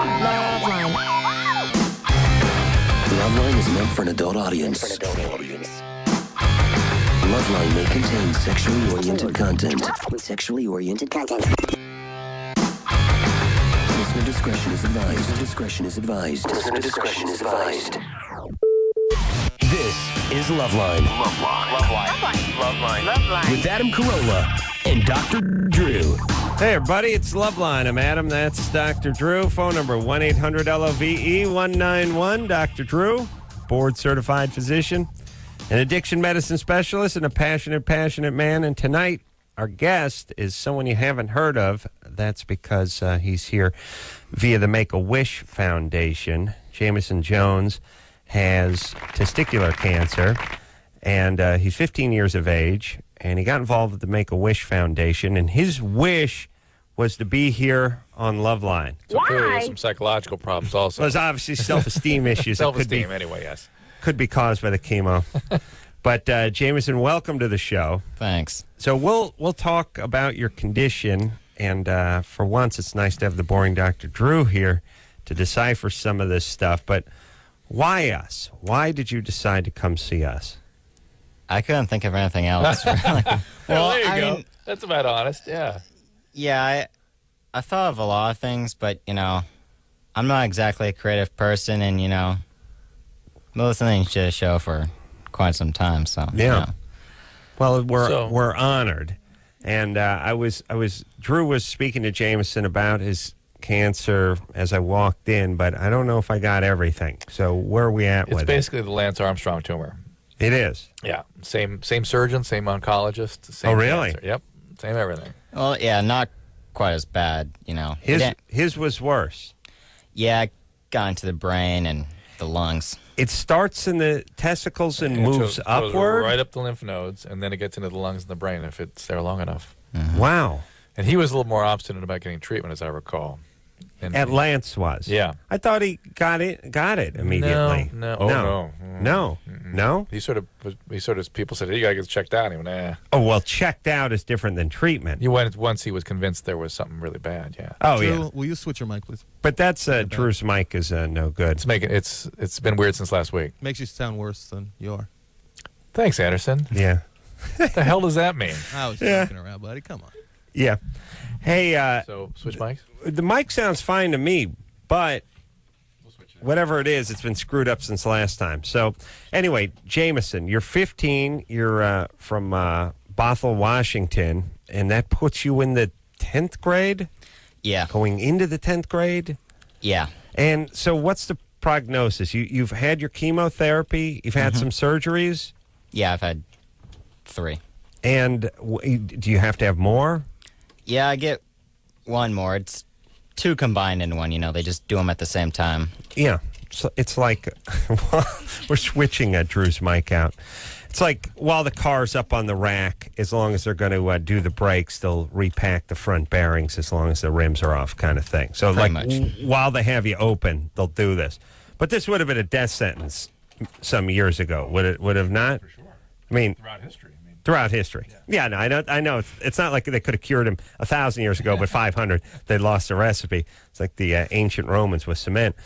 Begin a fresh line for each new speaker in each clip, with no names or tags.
Loveline.
Loveline is meant for an adult audience. Loveline may contain sexually oriented content. Listener discretion is advised. This is Loveline. Loveline. With Adam Carolla and Dr. Drew.
Hey, everybody, it's Loveline. I'm Adam. That's Dr. Drew. Phone number 1-800-LOVE-191. Dr. Drew, board-certified physician, an addiction medicine specialist, and a passionate man. And tonight, our guest is someone you haven't heard of. That's because he's here via the Make-A-Wish Foundation. Jaimeson Jones has testicular cancer, and he's 15 years of age, and he got involved with the Make-A-Wish Foundation, and his wish was to be here on Loveline.
So clearly there's some psychological problems also.
There's obviously self-esteem issues.
Self-esteem, anyway, yes.
Could be caused by the chemo. But, Jaimeson, welcome to the show.
Thanks.
So we'll talk about your condition, and for once it's nice to have the boring Dr. Drew here to decipher some of this stuff. But why us? Why did you decide to come see us?
I couldn't think of anything else. Really.
Well, there you go. That's about honest, yeah.
Yeah, I thought of a lot of things, but, I'm not exactly a creative person, and, listening to the show for quite some time, so.
Yeah. Well, we're honored. And Drew was speaking to Jaimeson about his cancer as I walked in, but I don't know if I got everything. So where are we at with it?
It's basically the Lance Armstrong tumor.
It is?
Yeah. Same surgeon, same oncologist. Same
really?
Cancer. Yep. Same everything.
Well, yeah, not quite as bad,
His was worse.
Yeah, it got into the brain and the lungs.
It starts in the testicles and moves upward?
Right up the lymph nodes, and then it gets into the lungs and the brain if it's there long enough.
Mm-hmm. Wow.
And he was a little more obstinate about getting treatment, as I recall.
And Lance was.
Yeah.
I thought he got it immediately.
No.
No?
He sort of, people said, hey, you got to get checked out. And he went, nah.
Oh, well, checked out is different than treatment.
He went once he was convinced there was something really bad, yeah.
Oh,
Drew,
yeah.
will you switch your mic, please?
But that's, Drew's mic is no good.
It's been weird since last week.
Makes you sound worse than you are.
Thanks, Anderson.
Yeah.
What the hell does that mean?
I was joking around, buddy. Come on.
Yeah. Hey,
so switch mics?
The mic sounds fine to me, but whatever it is, it's been screwed up since last time. So, anyway, Jaimeson, you're 15. You're from Bothell, Washington, and that puts you in the 10th grade?
Yeah.
Going into the 10th grade?
Yeah.
And so what's the prognosis? You've had your chemotherapy. You've had some surgeries?
Yeah, I've had 3.
And do you have to have more?
Yeah, I get one more. It's 2 combined in one, they just do them at the same time.
Yeah. So it's like, we're switching Drew's mic out. It's like while the car's up on the rack, as long as they're going to do the brakes, they'll repack the front bearings as long as the rims are off kind of thing. So
Pretty
like
much.
While they have you open, they'll do this. But this would have been a death sentence some years ago. Would have not?
For sure.
I mean,
Throughout history.
Throughout history. Yeah, no, I know. It's not like they could have cured him 1,000 years ago, but 500, they lost the recipe. It's like the ancient Romans with cement.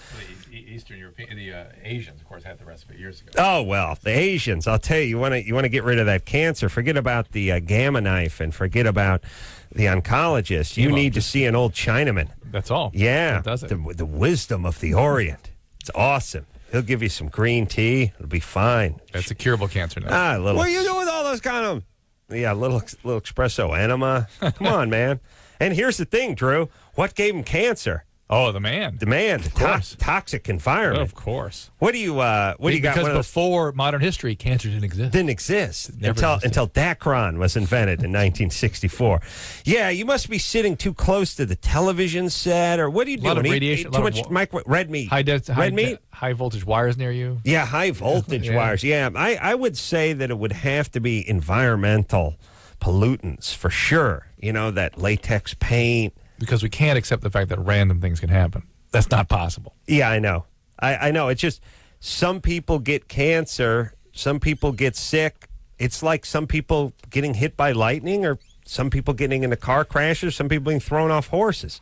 The Eastern European, the Asians, of course, had the recipe years ago.
Oh, well, the Asians, I'll tell you, you want to get rid of that cancer, forget about the gamma knife and forget about the oncologist. You need to see an old Chinaman.
That's all.
Yeah.
That does it.
The wisdom of the Orient. It's awesome. He'll give you some green tea. It'll be fine.
That's a curable cancer now.
What are you doing with all those condoms? Yeah, little espresso enema. Come on, man. And here's the thing, Drew. What gave him cancer?
Oh, the man.
The man. The toxic environment.
Of course.
What do you got?
Because before modern history, cancer didn't exist.
Didn't exist
Never
until Dacron was invented in 1964. Yeah, you must be sitting too close to the television set, or what are you doing?
A lot of radiation.
Too much red meat. Red meat.
High voltage wires near you.
Yeah, high voltage wires. Yeah, I would say that it would have to be environmental pollutants for sure. That latex paint.
Because we can't accept the fact that random things can happen. That's not possible.
Yeah, I know. I know. It's just some people get cancer, some people get sick. It's like some people getting hit by lightning, or some people getting into car crashes, some people being thrown off horses.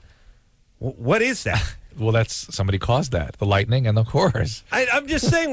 What is that?
Well, that's somebody caused that. The lightning and the horse.
I'm just saying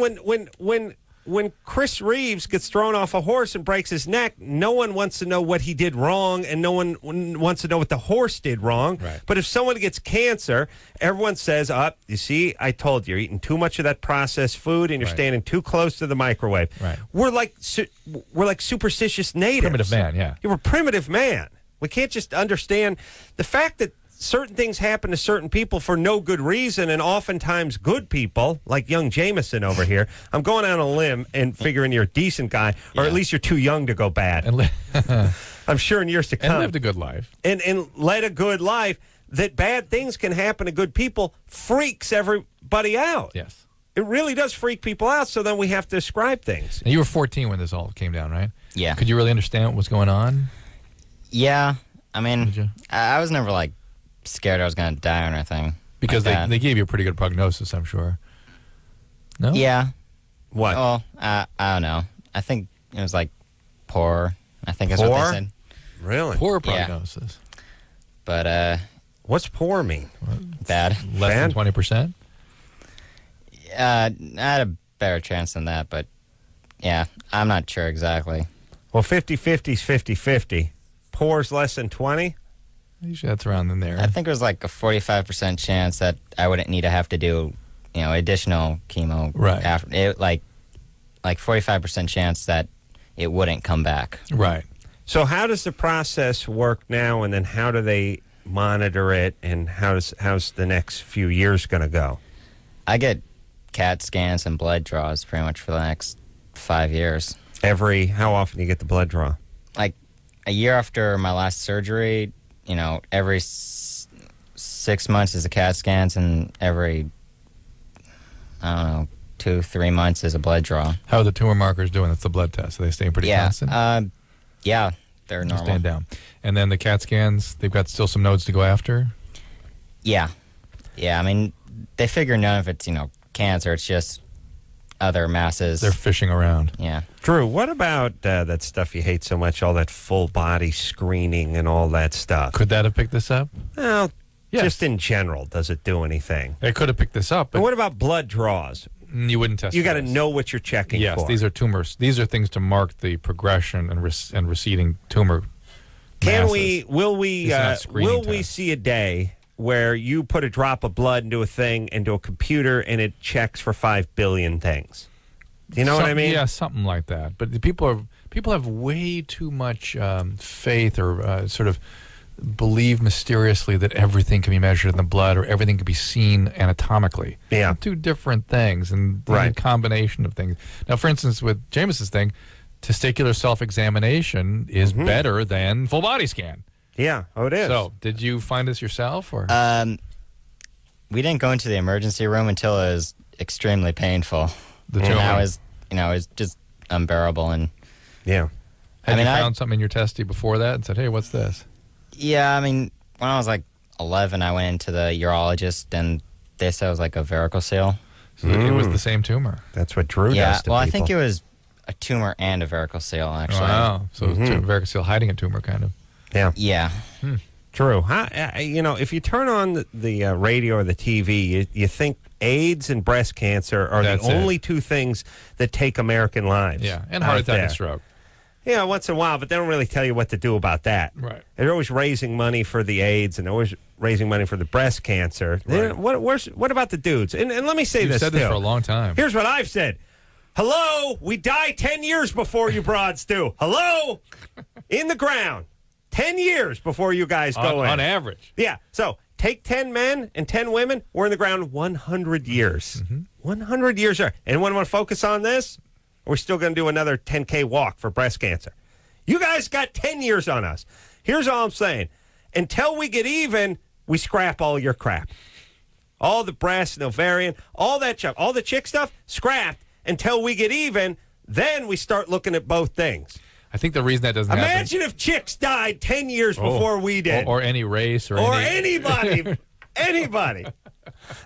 when Chris Reeves gets thrown off a horse and breaks his neck, no one wants to know what he did wrong, and no one wants to know what the horse did wrong.
Right.
But if someone gets cancer, everyone says, you see, I told you, you're eating too much of that processed food, and you're
Right.
standing too close to the microwave.
Right.
We're like superstitious natives.
Primitive man, yeah.
We're primitive man. We can't just understand the fact that certain things happen to certain people for no good reason, and oftentimes good people, like young Jaimeson over here. I'm going on a limb and figuring you're a decent guy, or at least you're too young to go bad.
And
I'm sure in years to come.
and lived a good life.
And led a good life, that bad things can happen to good people freaks everybody out.
Yes.
It really does freak people out, so then we have to describe things.
And you were 14 when this all came down, right?
Yeah.
Could you really understand what was going on?
Yeah. I mean,
Did you?
I was never like scared I was going to die or anything.
Because
like that.
they gave you a pretty good prognosis, I'm sure. No?
Yeah.
What?
Well, I don't know. I think it was like poor. I think is what
Poor?
they said.
Really?
Poor
Yeah.
prognosis.
But
What's poor mean?
bad.
Less
Bad?
than 20%?
I had a better chance than that, but yeah, I'm not sure exactly.
Well, 50-50 is 50-50. Poor's less than 20?
Usually that's around in there.
I think it was like a 45% chance that I wouldn't need to have to do, additional chemo.
Right.
After it, like 45% chance that it wouldn't come back.
Right.
So how does the process work now, and then how do they monitor it, and how's the next few years going to go?
I get CAT scans and blood draws pretty much for the next 5 years.
How often do you get the blood draw?
Like a year after my last surgery, every 6 months is a CAT scans, and every, 2-3 months is a blood draw.
How are the tumor markers doing? That's the blood test. Are they staying pretty constant?
Yeah, they're normal.
Stand down. And then the CAT scans, they've got still some nodes to go after?
Yeah. I mean, they figure none of it's, cancer. It's just other masses.
They're fishing around.
Yeah.
Drew, what about that stuff you hate so much, all that full body screening and all that stuff?
Could that have picked this up?
Well,
Yes.
just in general, does it do anything?
They could have picked this up,
But
but
what about blood draws?
you wouldn't test
You
for
got to
this.
know what you're checking
Yes,
for.
these are tumors. These are things to mark the progression and receding tumor masses.
Will we
These are not screening tests.
see a day where you put a drop of blood into a thing, into a computer, and it checks for 5 billion things? Do you know what I mean?
Yeah, something like that. But the people have way too much faith or sort of believe mysteriously that everything can be measured in the blood or everything can be seen anatomically.
Yeah.
Two different things and
Right.
a combination of things. Now, for instance, with Jameson's thing, testicular self-examination is better than full body scan.
Yeah. Oh, it is.
So, did you find this yourself, or
We didn't go into the emergency room until it was extremely painful.
the
And
tumor?
I was, it was just unbearable. And
yeah.
Had
I mean,
you
I-
found something in your testy before that and said, "Hey, what's this?"
yeah, I mean, when I was like 11, I went into the urologist, and they said it was like a varicocele.
So it was the same tumor.
That's what Drew
Yeah,
does to
well,
people.
I think it was a tumor and a varicocele, actually.
Wow. So varicocele hiding a tumor, kind of.
Yeah.
Yeah.
Drew, if you turn on the radio or the TV, you think AIDS and breast cancer are
That's
the
it.
only two things that take American lives.
Yeah, and heart
out
attack
there.
and stroke.
Yeah, once in a while, but they don't really tell you what to do about that.
Right.
They're always raising money for the AIDS, and they're always raising money for the breast cancer.
Right.
What about the dudes? And let me say
You've
this,
said this
too.
for a long time.
Here's what I've said. Hello, we die 10 years before you broads do. Hello? In the ground. 10 years before you guys go in.
On average.
Yeah, so take 10 men and 10 women. We're in the ground 100 years. 100 years there. Anyone want to focus on this? We're still going to do another 10K walk for breast cancer. You guys got 10 years on us. Here's all I'm saying. Until we get even, we scrap all your crap. All the breast and ovarian, all that stuff, all the chick stuff, scrapped until we get even. Then we start looking at both things.
I think the reason that doesn't happen.
Imagine if chicks died 10 years before we did.
Or any race or
Anybody. Anybody.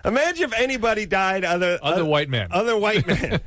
Imagine if anybody died other
white men.
Other white men.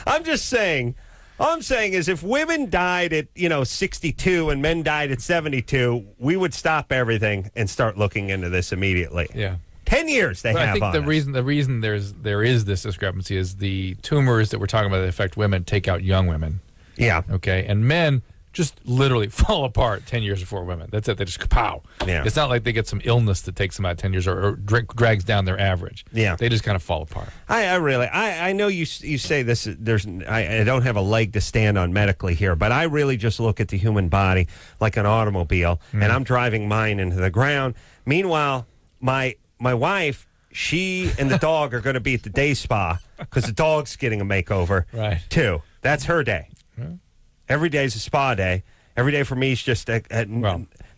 I'm just saying. All I'm saying is if women died at, 62 and men died at 72, we would stop everything and start looking into this immediately.
Yeah.
10 10 years they
But
have
I think
on
the
us.
reason there is this discrepancy is the tumors that we're talking about that affect women take out young women.
Yeah.
Okay, and men just literally fall apart 10 years before women. That's it. They just pow.
Yeah.
It's not like they get some illness that takes them out 10 years or drags down their average.
Yeah.
They just kind of fall apart.
I know you say this. I don't have a leg to stand on medically here, but I really just look at the human body like an automobile, and I'm driving mine into the ground. Meanwhile, my wife, she and the dog are going to be at the day spa because the dog's getting a makeover too. That's her day. Every day is a spa day. Every day for me is just a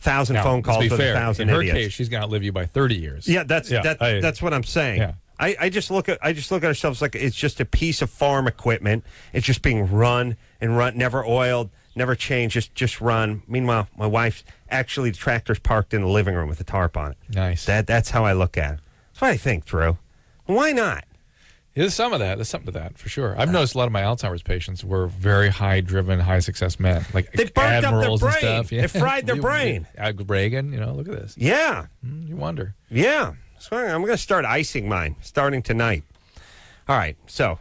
thousand phone calls with 1,000
in her
idiots.
case, she's going to outlive you by 30 years.
Yeah, that's what I'm saying.
Yeah.
I just look at ourselves like it's just a piece of farm equipment. It's just being run, never oiled, never changed, just run. Meanwhile, my wife's actually the tractor's parked in the living room with a tarp on it.
Nice.
That's how I look at it. That's what I think, Drew. Why not?
There's some of that. There's something to that for sure. I've noticed a lot of my Alzheimer's patients were very high-driven, high-success men, like
They burnt up their
admirals and
brain.
stuff.
They fried their brain.
Reagan, look at this.
Yeah.
You wonder.
Yeah. So I'm going to start icing mine starting tonight. All right. So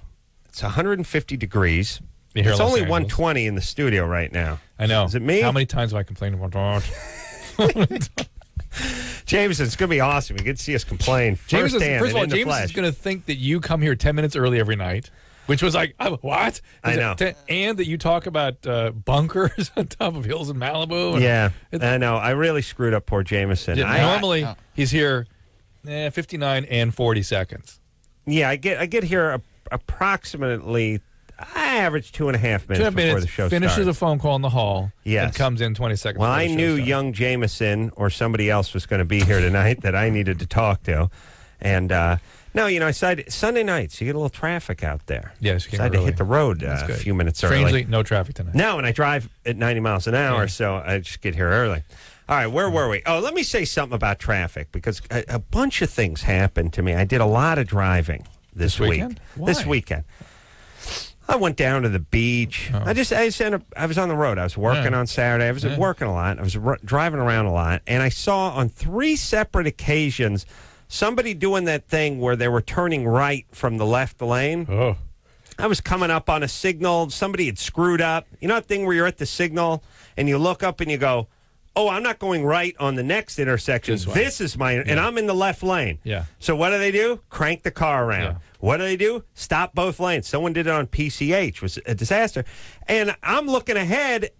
it's 150 degrees.
You hear
It's
Los
only
Angeles.
120 in the studio right now.
I know.
Is it me?
How many times have I complained about that?
Jameson, it's going to be awesome. You get to see us complain firsthand.
First of all,
and in the
Jameson's
flesh.
going to think that you come here 10 minutes early every night, which was like, what?
I know.
And that you talk about bunkers on top of hills in Malibu. And
Yeah, I know. I really screwed up poor Jameson.
normally, he's here 59 and 40 seconds.
Yeah, I get here approximately. I average 2.5 minutes
2.5
before
minutes,
the show
finishes
starts.
a phone call in the hall,
Yes.
and comes in 20 seconds
Well,
before
I
the show
knew
starts.
young Jameson or somebody else was going to be here tonight that I needed to talk to. And I decided Sunday nights, you get a little traffic out there.
Yes, you can
decided to
early.
hit the road
That's
a
good.
few minutes
Strangely,
early.
no traffic tonight.
No, and I drive at 90 miles an hour, so I just get here early. All right, where were we? Oh, let me say something about traffic because a bunch of things happened to me. I did a lot of driving this week.
weekend?
This
Why?
weekend. I went down to the beach.
Oh.
I was on the road. I was working on Saturday. I was working a lot. I was driving around a lot, and I saw on 3 separate occasions somebody doing that thing where they were turning right from the left lane.
Oh.
I was coming up on a signal. Somebody had screwed up. You know that thing where you're at the signal and you look up and you go, oh, I'm not going right on the next intersection. This is my, and I'm in the left lane.
Yeah.
So what do? Crank the car around.
Yeah.
What do? Stop both lanes. Someone did it on PCH. It was a disaster. And I'm looking ahead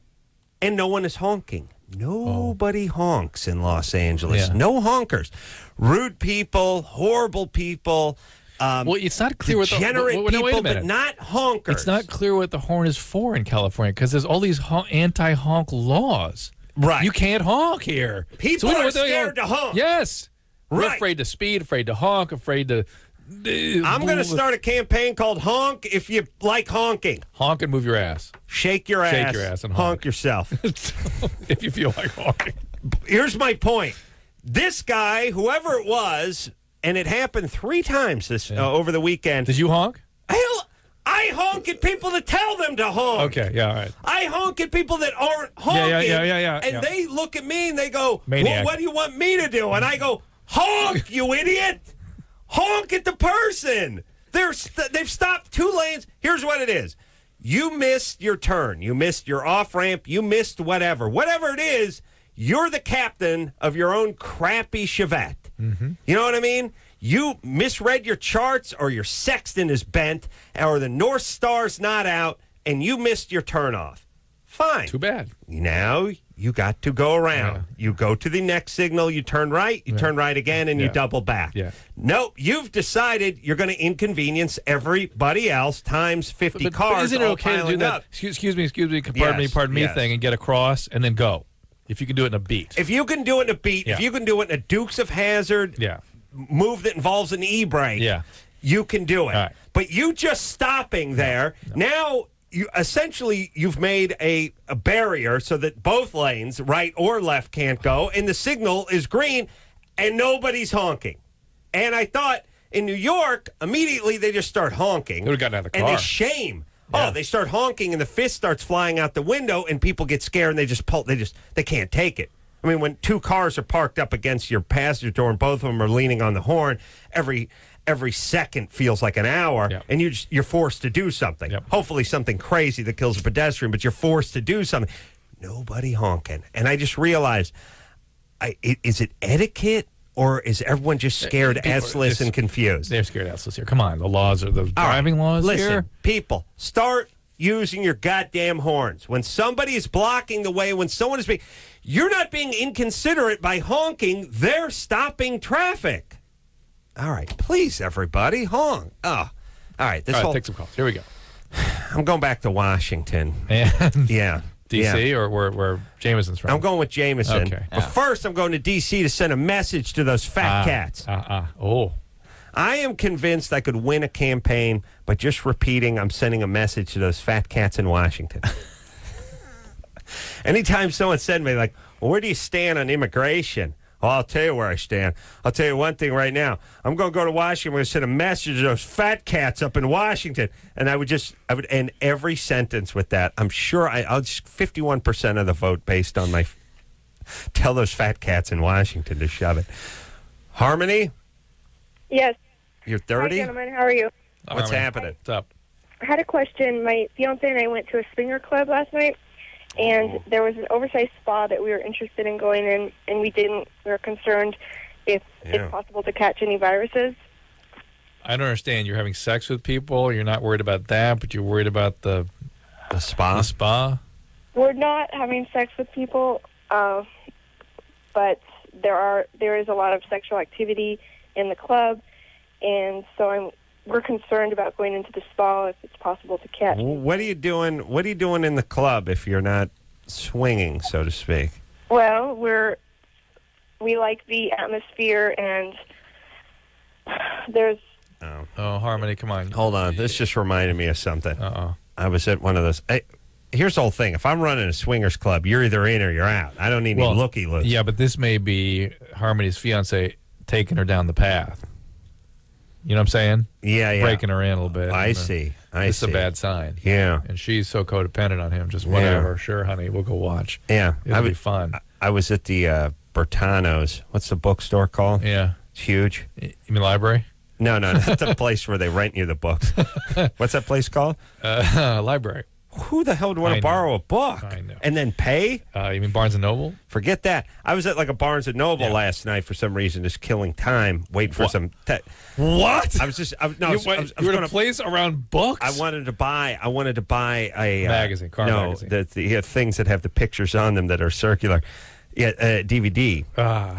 and no one is honking. Nobody honks in Los Angeles.
Yeah.
No honkers. Rude people, horrible people.
Well, it's not clear what the
Degenerate
wait a
people,
minute.
but not honkers.
It's not clear what the horn is for in California because there's all these anti-honk laws.
Right.
You can't honk here.
People
we know
are
what they
scared to honk.
Yes. We're
Right.
afraid to speed, afraid to honk, afraid to...
I'm going to start a campaign called Honk If You Like Honking.
Honk and move your ass.
Shake your ass
and
honk yourself.
if you feel like honking.
Here's my point. This guy, whoever it was, and it happened 3 times over the weekend.
Did you honk?
Hell, I honk at people to tell them to honk.
Okay, yeah, all right.
I honk at people that aren't honking.
Yeah.
And they look at me and they go,
Maniac.
well, what do you want me to do? And I go, honk, you idiot. Honk at the person. They've stopped 2 lanes. Here's what it is. You missed your turn. You missed your off-ramp. You missed whatever. Whatever it is, you're the captain of your own crappy Chevette. Mm-hmm. You know what I mean? You misread your charts or your sextant is bent or the North Star's not out and you missed your turnoff. Fine.
Too bad.
Now you got to go around.
Yeah.
You go to the next signal, you turn right, you turn right again, and you double back.
Yeah.
Nope, you've decided you're going to inconvenience everybody else times 50
But
cars.
isn't it
all
okay to do
piling
that?
up.
Excuse me,
Yes,
pardon me
yes.
thing and get across and then go. If you can do it in a beat.
If you can do it in a beat, if
Yeah.
you can do it in a Dukes of Hazzard
Yeah.
move that involves an e-brake,
Yeah.
you can do it.
All right.
But you just stopping there, now you've made a barrier so that both lanes, right or left, can't go, and the signal is green, and nobody's honking. And I thought in New York, immediately they just start honking.
They would've gotten out of the
And they
car.
shame.
Yeah.
Oh, they start honking, and the fist starts flying out the window, and people get scared, and they just pull. They can't take it. I I mean, when two cars are parked up against your passenger door and both of them are leaning on the horn, every second feels like an hour,
Yep.
and you're forced to do something.
Yep.
Hopefully something crazy that kills a pedestrian, but you're forced to do something. Nobody honking. And I just realized, is it etiquette? Or is everyone just scared, assless, and confused?
They're scared assless here. Come on, the laws are the driving laws
Listen,
here.
people, start using your goddamn horns. When somebody is blocking the way, when someone is being... You're not being inconsiderate by honking. They're stopping traffic. All right, please, everybody, honk. Oh, all right.
All right, take some calls. Here we go.
I'm going back to Washington.
And
Yeah.
D.C.
Yeah.
or where Jameson's from?
I'm going with Jaimeson.
Okay.
But first, I'm going to D.C. to send a message to those fat cats.
Oh.
I am convinced I could win a campaign by just repeating, I'm sending a message to those fat cats in Washington. Anytime someone said to me, like, well, where do you stand on immigration? Well, I'll tell you where I stand. I'll tell you one thing right now. I'm going to go to Washington. I'm going to send a message to those fat cats up in Washington. And I would end every sentence with that. I'm sure I'll just 51% of the vote based on my tell those fat cats in Washington to shove it. Harmony,
Yes.
you're
Hi,
30?
gentlemen. How are you?
What's happening?
What's up?
I had a question. My fiance and I went to a swinger club last night, and there was an oversized spa that we were interested in going in, and we didn't. We were concerned if it's possible to catch any viruses.
I don't understand. You're having sex with people. You're not worried about that, but you're worried about the
spa?
The spa?
We're not having sex with people, but there is a lot of sexual activity in the club, and so we're concerned about going into the spa if it's possible to catch.
What are you doing? What are you doing in the club if you're not swinging, so to speak?
Well, we like the atmosphere, and there's.
Oh, Harmony, come on.
Hold on. This just reminded me of something.
Uh-oh.
I was at one of those. Here's the whole thing. If I'm running a swingers club, you're either in or you're out. I don't need any looky-loos.
Yeah, but this may be Harmony's fiance taking her down the path. You know what I'm saying?
Yeah.
Breaking her in a little bit.
I see.
It's a bad sign.
Yeah.
And she's so codependent on him. Just whatever. Sure, honey. We'll go watch.
Yeah.
It'll be fun.
I was at the Bertano's. What's the bookstore called?
Yeah.
It's huge.
You mean library?
No. That's the place where they rent you the books. What's that place called?
Library.
Who the hell would want to borrow a book?
I know.
And then pay?
You mean Barnes & Noble?
Forget that. I was at like a Barnes & Noble last night for some reason, just killing time, waiting for some...
What?
I was just...
you were in a place around books?
I wanted to buy a...
magazine, car magazine.
The things that have the pictures on them that are circular. Yeah, DVD.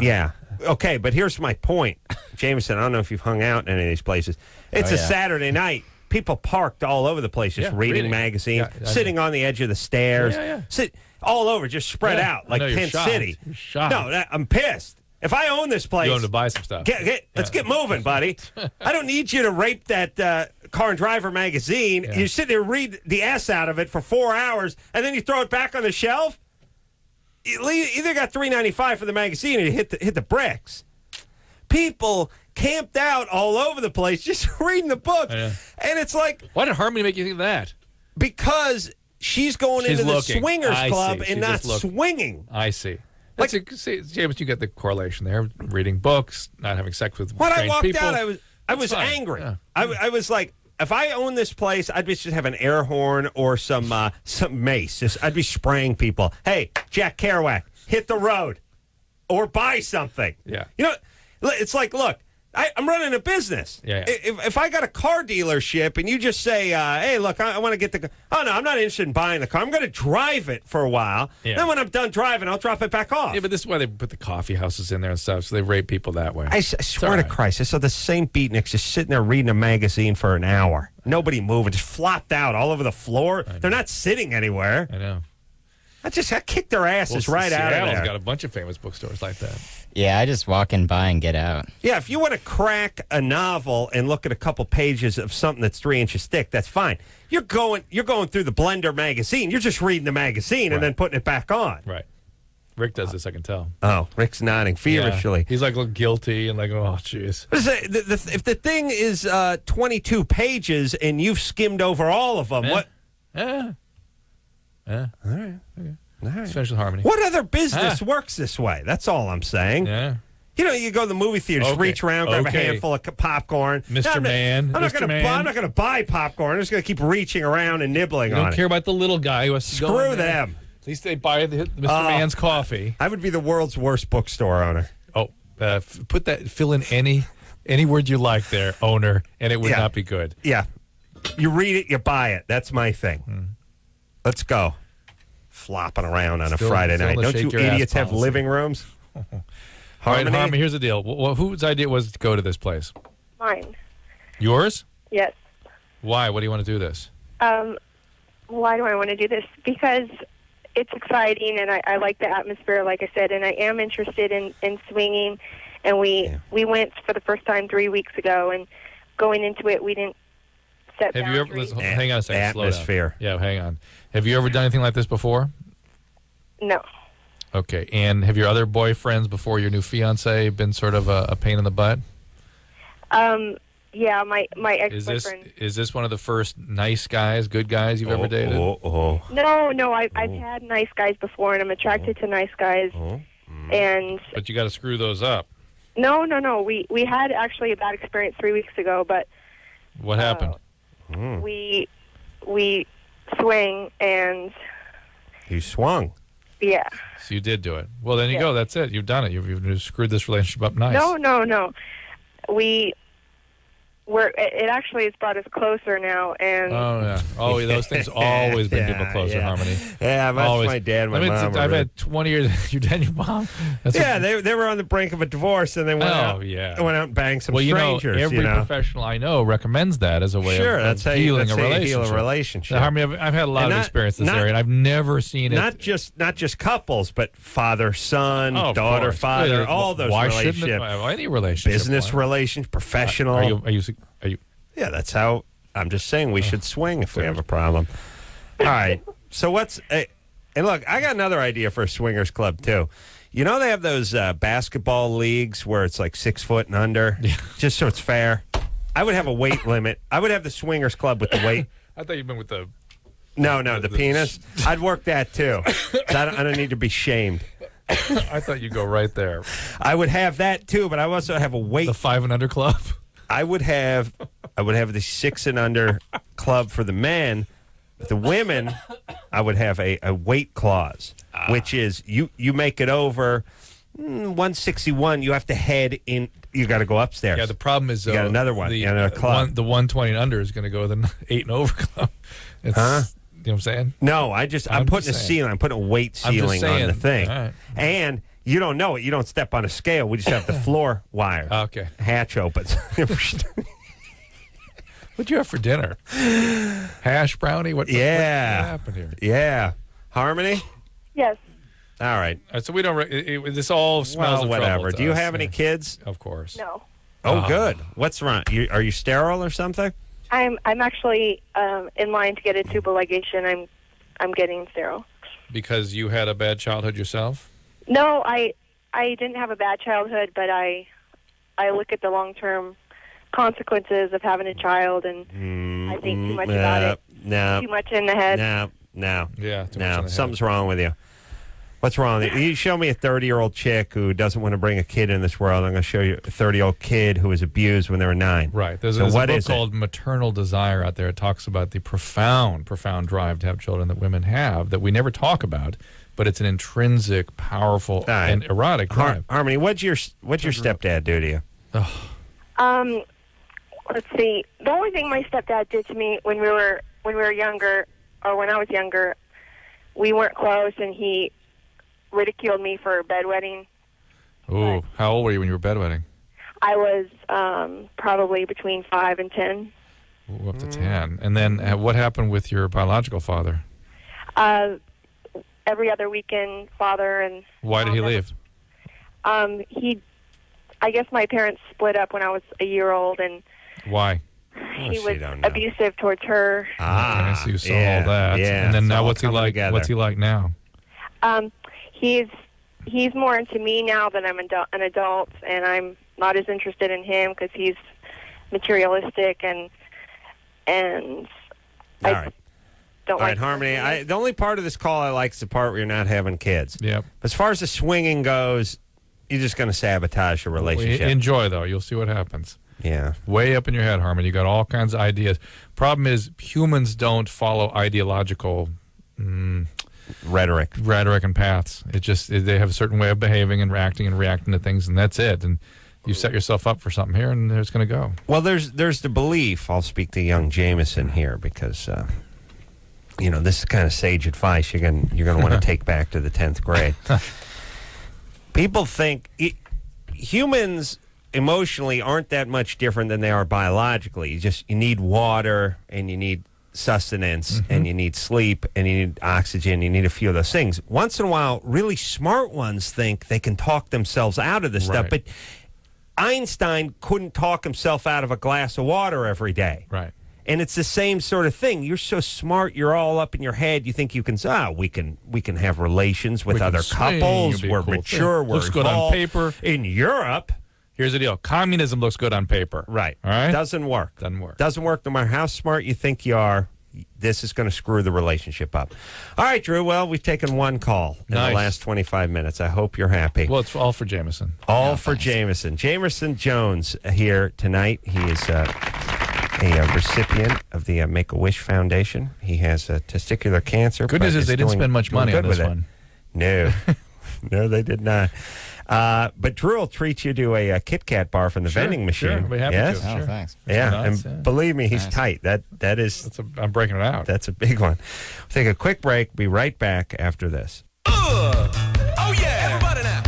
Yeah. Okay, but here's my point. Jaimeson, I don't know if you've hung out in any of these places. It's a Saturday night. People parked all over the place, just reading magazines, sitting on the edge of the stairs, sit all over, just spread out like Tent City.
You're shocked.
No, I'm pissed. If I own this place,
you own to buy some stuff.
Let's get moving, buddy. I don't need you to rape that Car and Driver magazine. You sit there, read the S out of it for 4 hours, and then you throw it back on the shelf. You either got $3.95 for the magazine, or you hit the bricks. People camped out all over the place just reading the book. And it's like...
Why did Harmony make you think of that?
Because she's going into the swingers club and not swinging.
I see. James, you get the correlation there. Reading books, not having sex with
when
strange
I walked
people.
out, I was angry. Yeah. I was like, if I owned this place, I'd just have an air horn or some mace. I'd be spraying people. Hey, Jack Kerouac, hit the road or buy something.
Yeah.
You know, it's like, look, I'm running a business.
Yeah.
If I got a car dealership and you just say, hey, look, I want to get the... Oh, no, I'm not interested in buying the car. I'm going to drive it for a while. Yeah. Then when I'm done driving, I'll drop it back off.
Yeah, but this is why they put the coffee houses in there and stuff, so they rape people that way.
I swear to Christ, I saw the same beatniks just sitting there reading a magazine for an hour. Nobody moving, just flopped out all over the floor. They're not sitting anywhere.
I know.
I kicked their asses right out of there.
Seattle's got a bunch of famous bookstores like that.
Yeah, I just walk in by and get out.
Yeah, if you want to crack a novel and look at a couple pages of something that's 3 inches thick, that's fine. You're going through the Blender magazine. You're just reading the magazine and then putting it back on.
Right. Rick does this, I can tell.
Oh, Rick's nodding feverishly.
Yeah. He's like look guilty and like, oh, jeez.
If the thing is 22 pages and you've skimmed over all of them, what?
Yeah.
All right.
Okay.
All right.
Let's finish with Harmony.
What other business works this way? That's all I'm saying.
Yeah.
You know, you go to the movie theater, just
Okay.
reach around, grab a
Okay.
handful of popcorn.
Mr. Man.
I'm not
Mr.
going to buy popcorn. I'm just going to keep reaching around and nibbling
You
on
don't
it.
care about the little guy who has to go in
Screw
there.
them.
At least they buy Mr. Man's coffee.
I would be the world's worst bookstore owner.
Oh, fill in any word you like there, owner, and it would not be good.
Yeah. You read it, you buy it. That's my thing. Let's go. Flopping around on a Friday
still
night.
the
Don't
shake
you
your ass
idiots have
policy.
living rooms?
All right,
Harmony?
Harmony, here's the deal. Whose idea was to go to this place?
Mine.
Yours?
Yes.
Why? What do you want to do this?
Why do I want to do this? Because it's exciting, and I like the atmosphere, like I said, and I am interested in swinging. And we went for the first time 3 weeks ago, and going into it, we didn't set
Have you ever?
boundaries.
Hang on a second. Slow down.
Atmosphere.
Yeah, hang on. Have you ever done anything like this before?
No.
Okay. And have your other boyfriends before your new fiance been sort of a pain in the butt?
Yeah, my
Is
ex-boyfriend.
this one of the first nice guys, good guys you've ever dated?
No, I've had nice guys before, and I'm attracted to nice guys. And
But you got to screw those up.
no. We had actually a bad experience 3 weeks ago, but
What happened?
we swing, and
You swung.
yeah.
So you did do it. Well, then you go. That's it. You've done it. You've screwed this relationship up nice.
No. It actually has brought us closer now, and
Oh, yeah. Oh, those things always bring people closer, Harmony.
Yeah, that's
Always.
my dad and my mom.
I've had 20 years. Your dad and your mom? That's
They were on the brink of a divorce, and they went out.
yeah.
Went out and banged some
Well,
strangers.
every professional I know recommends that as a way
Sure,
of
that's how
healing
you
a relationship.
heal a relationship.
Now, Harmony, I've had a lot
And
of experience in this area, and I've never seen it.
Not just couples, but father, son,
Oh, of
daughter,
course.
father,
Yeah,
all those
why
relationships.
shouldn't it? Well, any relationship.
Business
Why?
relations, professional.
Are you?
Yeah, that's how. I'm just saying we should swing if we have a problem. All right. So and look, I got another idea for a swingers club too. You know they have those basketball leagues where it's like 6 foot and under, just so it's fair. I would have a weight limit. I would have the swingers club with the weight.
I thought you'd been with the.
No, the penis. I'd work that too. I don't need to be shamed.
I thought you'd go right there.
I would have that too, but I also have a weight.
The 5 and under club.
I would have the 6 and under club for the men. The women, I would have a weight clause, which is you make it over 161. You have to head in. You got to go upstairs.
Yeah, the problem is
you got another one. You got another club.
The 120 and under is going to go with the 8 and over club. You know what I'm saying?
No, I'm putting a ceiling. I'm putting a weight ceiling on the thing.
All right.
And you don't know it. You don't step on a scale. We just have the floor wire.
Okay.
Hatch opens.
What'd you have for dinner? Hash brownie? What happened here?
Yeah. Harmony?
yes.
All right.
So we don't. This all smells of
whatever.
trouble to
Do you
us.
have any kids?
Of course.
No.
Oh, good. What's wrong? Are you sterile or something?
I'm actually in line to get a tubal ligation. I'm getting sterile.
Because you had a bad childhood yourself?
No, I didn't have a bad childhood, but I look at the long-term consequences of having a child, and I think too much about it.
No.
Too much in the head.
No.
Yeah. Too much in
No.
the
Something's wrong with you. What's wrong with you? You show me a 30-year-old chick who doesn't want to bring a kid in this world. I'm going to show you a 30-year-old kid who was abused when they were 9.
Right. There's
So
a
what
book
is it?
called Maternal Desire out there. It talks about the profound drive to have children that women have that we never talk about, but it's an intrinsic, powerful,
right.
and erotic drive.
Harmony, what'd your stepdad do to you?
Let's see. The only thing my stepdad did to me when we were younger, or when I was younger, we weren't close, and he ridiculed me for bedwetting.
Ooh, how old were you when you were bedwetting?
I was probably between 5 and 10.
Ooh, up to 10. And then what happened with your biological father?
Every other weekend, father and
Why did he leave?
I guess my parents split up when I was a year old, and
Why?
he
she
was
don't know.
abusive towards her.
Okay, so you saw all that.
Yeah,
and then
it's
now
all
what's he
coming
like?
together.
What's he like now?
He's more into me now that I'm an adult, and I'm not as interested in him because he's materialistic and
All right.
don't
All
like.
right, Harmony. The only part of this call I like is the part where you're not having kids.
Yep.
As far as the swinging goes, you're just going to sabotage your relationship.
Enjoy, though. You'll see what happens.
Yeah.
Way up in your head, Harmon. You got all kinds of ideas. Problem is, humans don't follow ideological
Rhetoric
and paths. They have a certain way of behaving and reacting to things, and that's it. And you set yourself up for something here, and it's going to go.
Well, there's the belief. I'll speak to young Jaimeson here because this is kind of sage advice you're going to want to take back to the 10th grade. People think humans emotionally aren't that much different than they are biologically. You need water and you need sustenance and you need sleep and you need oxygen. You need a few of those things. Once in a while, really smart ones think they can talk themselves out of this stuff, but Einstein couldn't talk himself out of a glass of water every day.
Right.
And it's the same sort of thing. You're so smart, you're all up in your head. You think you can say, we can have relations with other couples. We're mature. We're
looks good on paper.
In Europe,
here's the deal. Communism looks good on paper.
Right.
All right?
Doesn't work. Doesn't work no matter how smart you think you are. This is going to screw the relationship up. All right, Drew. Well, we've taken one call in the last 25 minutes. I hope you're happy.
Well, it's all for Jaimeson.
All for Jaimeson. Jaimeson Jones here tonight. He is a recipient of the Make-A-Wish Foundation. He has testicular cancer.
Good news is they didn't spend much money on this one.
No. No, they did not. But Drew will treat you to a Kit Kat bar from the vending machine.
Sure, I'll be happy
yes?
to.
Oh, thanks.
Yeah, and believe me, he's tight. That is.
I'm breaking it out.
That's a big one. We'll take a quick break. Be right back after this.
Oh, yeah. Everybody now.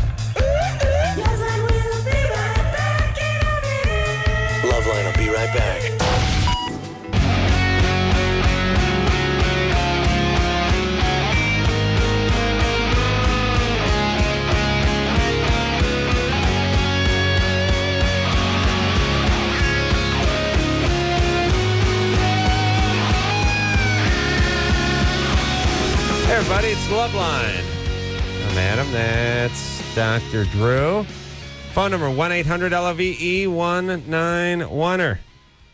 Loveline will be right back.
Hey, everybody, it's Loveline. I'm Adam. That's Dr. Drew. Phone number 1-800-LVE-191er.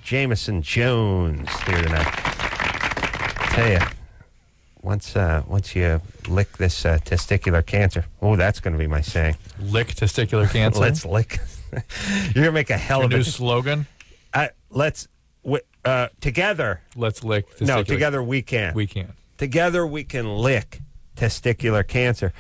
Jaimeson Jones here tonight. Tell you, once you lick this testicular cancer, that's going to be my saying.
Lick testicular cancer.
Let's lick. You're going to make a hell of a
new slogan.
Together.
Let's lick.
No, together we can.
We can.
Together we can lick testicular cancer.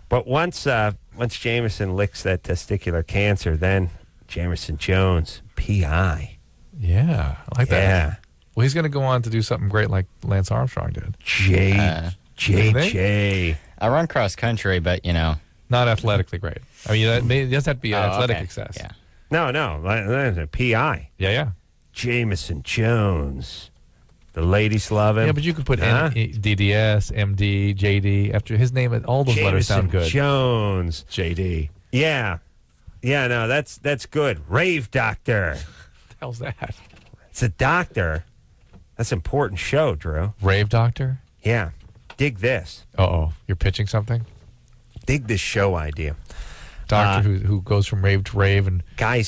But once Jaimeson licks that testicular cancer, then Jaimeson Jones, PI.
Yeah, I like that.
Yeah.
Well, he's going to go on to do something great like Lance Armstrong did.
JJ.
I run cross country, but
not athletically great. I mean, it does have to be athletic success.
Yeah.
No, that's a PI.
Yeah.
Jaimeson Jones. The ladies love him.
Yeah, but you could put DDS, MD, JD after his name. All those letters sound good.
Jones.
JD.
Yeah. Yeah, no, that's good. Rave doctor.
What the hell's that?
It's a doctor. That's an important show, Drew.
Rave doctor?
Yeah. Dig this.
Uh-oh. You're pitching something?
Dig this show idea.
Doctor who goes from rave to rave. And
guy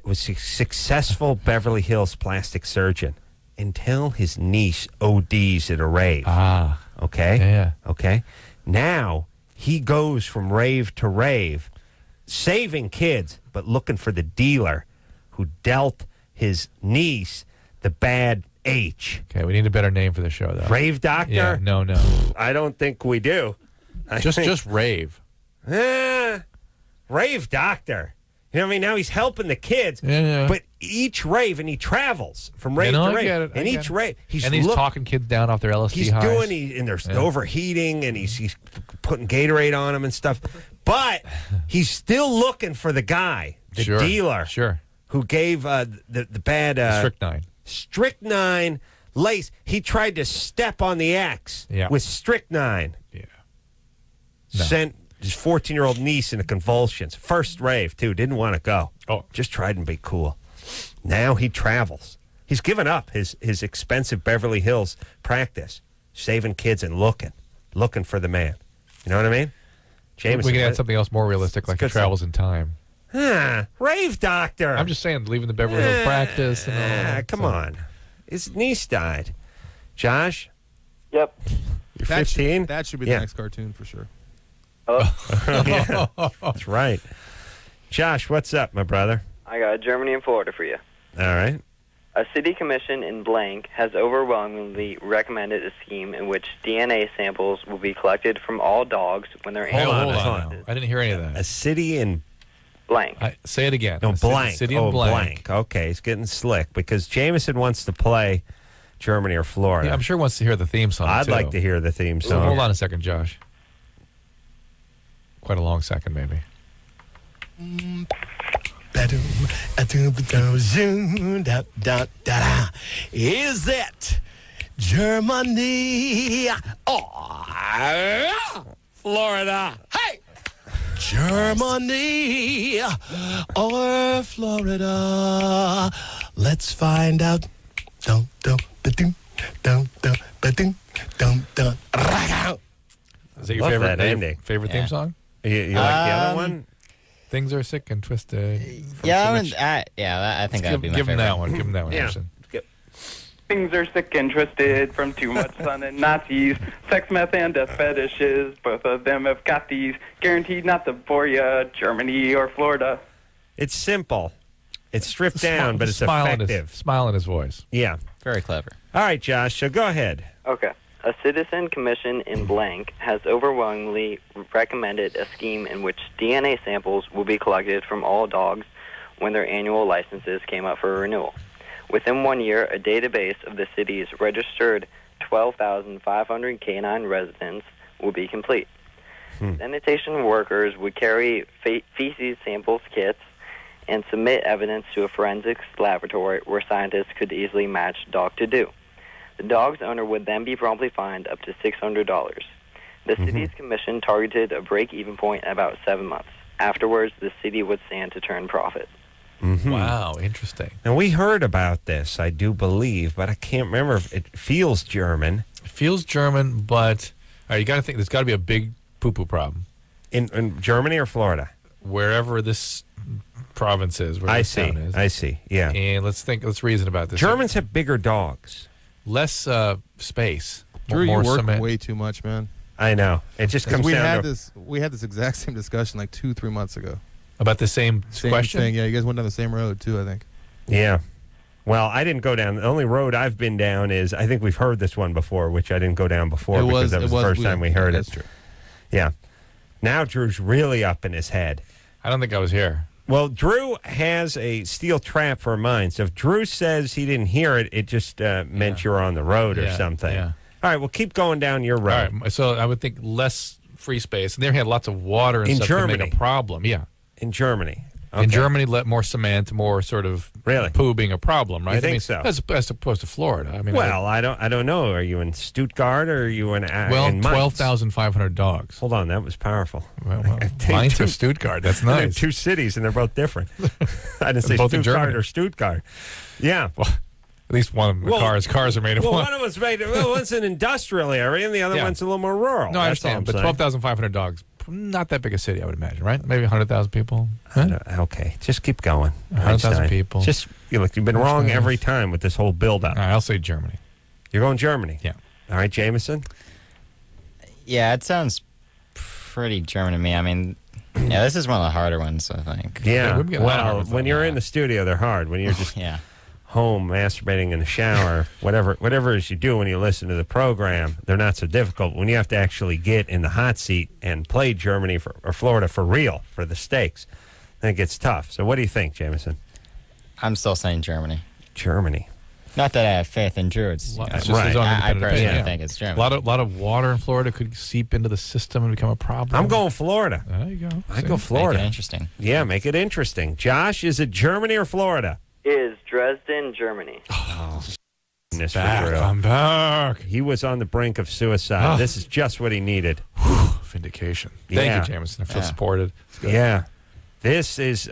was a successful Beverly Hills plastic surgeon until his niece ODs at a rave.
Ah.
Okay?
Yeah.
Okay? Now, he goes from rave to rave, saving kids, but looking for the dealer who dealt his niece the bad H.
Okay, we need a better name for the show, though.
Rave doctor?
Yeah, no.
I don't think we do.
Just rave.
Rave doctor. You know what I mean? Now he's helping the kids.
Yeah.
But each rave, and he travels from rave to rave.
I get it.
And each rave, he's
talking kids down off their LSD highs.
And there's overheating, and he's putting Gatorade on them and stuff. But he's still looking for the guy, the dealer, who gave the bad strychnine lace. He tried to step on the X with strychnine.
Yeah.
Sent his 14-year-old niece into convulsions. First rave, too. Didn't want to go.
Oh.
Just tried and be cool. Now he travels. He's given up his expensive Beverly Hills practice, saving kids and looking for the man. You know what I mean? Jaimeson,
we can add something else more realistic, like he travels in time.
Rave doctor.
I'm just saying, leaving the Beverly Hills practice. And all
come on. His niece died. Josh,
Yep.
You're 15?
That should be
Yeah.
the next cartoon for sure.
Yeah, that's right. Josh, what's up, my brother?
I got Germany and Florida for you.
All right.
A city commission in blank has overwhelmingly recommended a scheme in which DNA samples will be collected from all dogs when they're
Hold on,
analyzed.
hold on.
now. I didn't hear any of
A
that.
city in
Blank.
Say it again.
no
A city-
blank.
City in
oh,
blank.
Okay, he's getting slick because Jameson wants to play Germany or Florida.
Yeah, I'm sure he wants to hear the theme song.
I'd
too.
like to hear the theme
So
song.
hold on a second, Josh. Quite a long second, maybe.
Is it Germany or Florida? Hey! Germany or Florida? Let's find out. Dum dum ba-dum, dum dum ba-dum, dum dum.
Is that your
Love
favorite
that ending.
favorite
Yeah.
theme song?
You like the other one?
Things are sick and twisted.
Yeah, I think that'd be my
Give him
favorite.
that one. Give him that one,
Yeah.
Anderson.
Things are sick and twisted from too much sun and Nazis. Sex, meth, and death fetishes. Both of them have got these. Guaranteed not to bore ya. Germany or Florida.
It's simple. It's stripped down, but it's effective.
Smile in his voice.
Yeah.
Very clever.
All right, Josh, so go ahead.
Okay. A citizen commission in blank has overwhelmingly recommended a scheme in which DNA samples will be collected from all dogs when their annual licenses came up for renewal. Within 1 year, a database of the city's registered 12,500 canine residents will be complete. Sanitation workers would carry feces samples kits and submit evidence to a forensics laboratory where scientists could easily match dog to do. The dog's owner would then be promptly fined up to $600. The city's commission targeted a break-even point at about 7 months. Afterwards, the city would stand to turn profit.
Wow, interesting.
Now, we heard about this, I do believe, but I can't remember if it feels German.
It feels German, but you got to think there's got to be a big poo-poo problem
In Germany or Florida?
wherever this province is. Where
I
this
see.
town is.
I see. Yeah.
And let's reason about this.
Germans have bigger dogs.
Less space,
Drew,
more
you work
cement.
way too much, man.
I know. It just
'Cause
comes
we
down
had
to...
this exact same discussion like 2-3 months ago.
About the same question.
Thing. Yeah, you guys went down the same road too, I think.
Yeah. Well, I didn't go down. The only road I've been down is, I think we've heard this one before, which I didn't go down before because that was the first time we heard it.
That's true.
Yeah. Now Drew's really up in his head.
I don't think I was here.
Well, Drew has a steel trap for mine. So if Drew says he didn't hear it, it just meant you were on the road or
Yeah,
something.
yeah.
All right, well, keep going down your road.
All right, so I would think less free space, and they had lots of water and
In
stuff to
Germany.
make a problem. Yeah,
In Germany.
in
Okay.
Germany, let more cement, more sort of
Really?
poo being a problem, right?
You think
I mean,
so?
As opposed to Florida. I mean,
Well, I don't know. Are you in Stuttgart or are you in in Mainz?
12,500 dogs.
Hold on, that was powerful.
Well,
think
Mainz
two-
or Stuttgart. That's
They're
nice.
two cities, and they're both different. I didn't say
Both in
Stuttgart
Germany.
or Stuttgart. Yeah.
Well, at least one of the
Well-
cars are made of
Well,
one.
one of them's made. Well, one's an industrial area, and the other
Yeah.
one's a little more rural.
No, I
That's all
understand,
I'm
but
saying.
12,500 dogs, not that big a city, I would imagine, right? Maybe 100,000 people. Huh?
Okay, just keep going.
100,000
Einstein.
people.
Just look, you've been wrong
Einstein.
every time with this whole build-up.
All right, I'll say Germany.
You're going Germany.
Yeah.
All right, Jameson.
Yeah, it sounds pretty German to me. I mean, yeah, this is one of the harder ones, I think.
Yeah.
we've got a lot of
Well,
hard
when you're
yeah.
in the studio, they're hard. When you're just
Yeah.
home masturbating in the shower, whatever it is you do when you listen to the program, they're not so difficult. When you have to actually get in the hot seat and play Germany or Florida for real, for the stakes, then it gets tough. So what do you think, Jameson?
I'm still saying Germany.
Germany.
Not that I have faith in Drew. It's,
It's just
Right.
his own
I
independent
personally
opinion.
think it's Germany.
A lot of water in Florida could seep into the system and become a problem.
I'm going Florida.
There you go.
I
See?
go
Make
Florida.
it interesting.
Yeah, make it interesting. Josh, is it Germany or Florida?
Is Dresden, Germany.
Goodness for
Back,
Drew.
I'm back.
He was on the brink of suicide.
Oh.
This is just what he needed.
Vindication.
Yeah.
Thank you, Jameson. I feel
Yeah.
supported. It's good.
Yeah. This is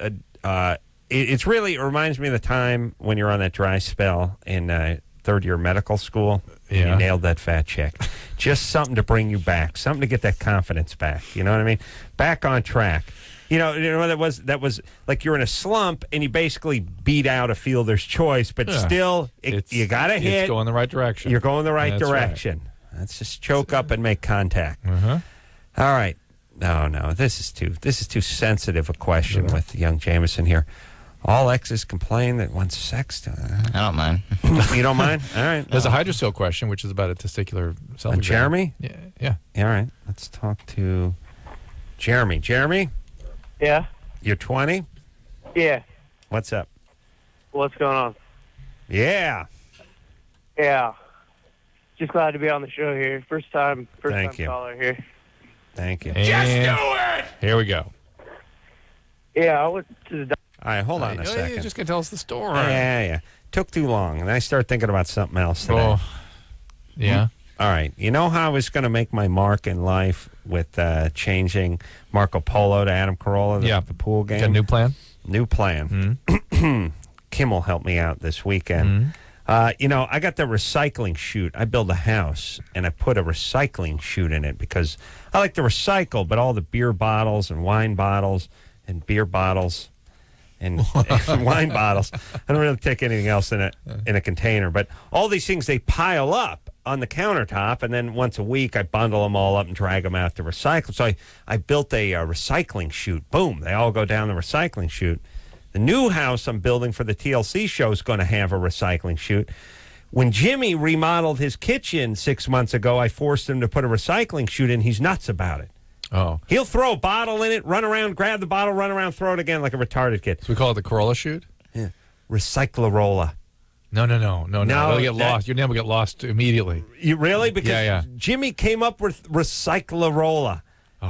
it's really, it reminds me of the time when you're on that dry spell in third year medical school. And
Yeah.
you nailed that fat chick. Just something to bring you back, something to get that confidence back. You know what I mean? Back on track. You know that was like you're in a slump and you basically beat out a fielder's choice, but
Yeah.
still you got to hit.
It's going the right direction.
You're going the right
That's
direction. Let's just choke up and make contact.
Uh-huh.
All right. No. This is too sensitive a question with young Jameson here. All exes complain that once sex.
I don't mind.
You don't mind? All right.
There's a hydrocele question, which is about a testicular self-exam.
Jeremy?
Yeah.
All right. Let's talk to Jeremy. Jeremy,
Yeah.
you're 20?
Yeah.
What's up?
What's going on?
Yeah.
Yeah. Just glad to be on the show here. First time
Thank you.
caller here.
Thank you.
And here we go.
Yeah, I went to the
All right, hold on a
You're
second.
just going to tell us the story.
Yeah. Took too long, and I started thinking about something else today.
Oh, yeah.
All right. You know how I was going to make my mark in life with changing Marco Polo to Adam Carolla, the pool game?
Got a new plan?
New plan. Kim will help me out this weekend. I got the recycling chute. I build a house, and I put a recycling chute in it because I like to recycle, but all the beer bottles and wine bottles and beer bottles and wine bottles, I don't really take anything else in a container. But all these things, they pile up on the countertop, and then once a week, I bundle them all up and drag them out to recycle. So I built a recycling chute. Boom, they all go down the recycling chute. The new house I'm building for the TLC show is going to have a recycling chute. When Jimmy remodeled his kitchen 6 months ago, I forced him to put a recycling chute in. He's nuts about it.
Oh.
He'll throw a bottle in it, run around, grab the bottle, run around, throw it again like a retarded kid.
So we call it the Carolla chute?
Yeah. Recyclarolla.
No. It'll get
that-
lost. Your name will get lost immediately.
You really? Because
Yeah.
Jimmy came up with Recyclarolla.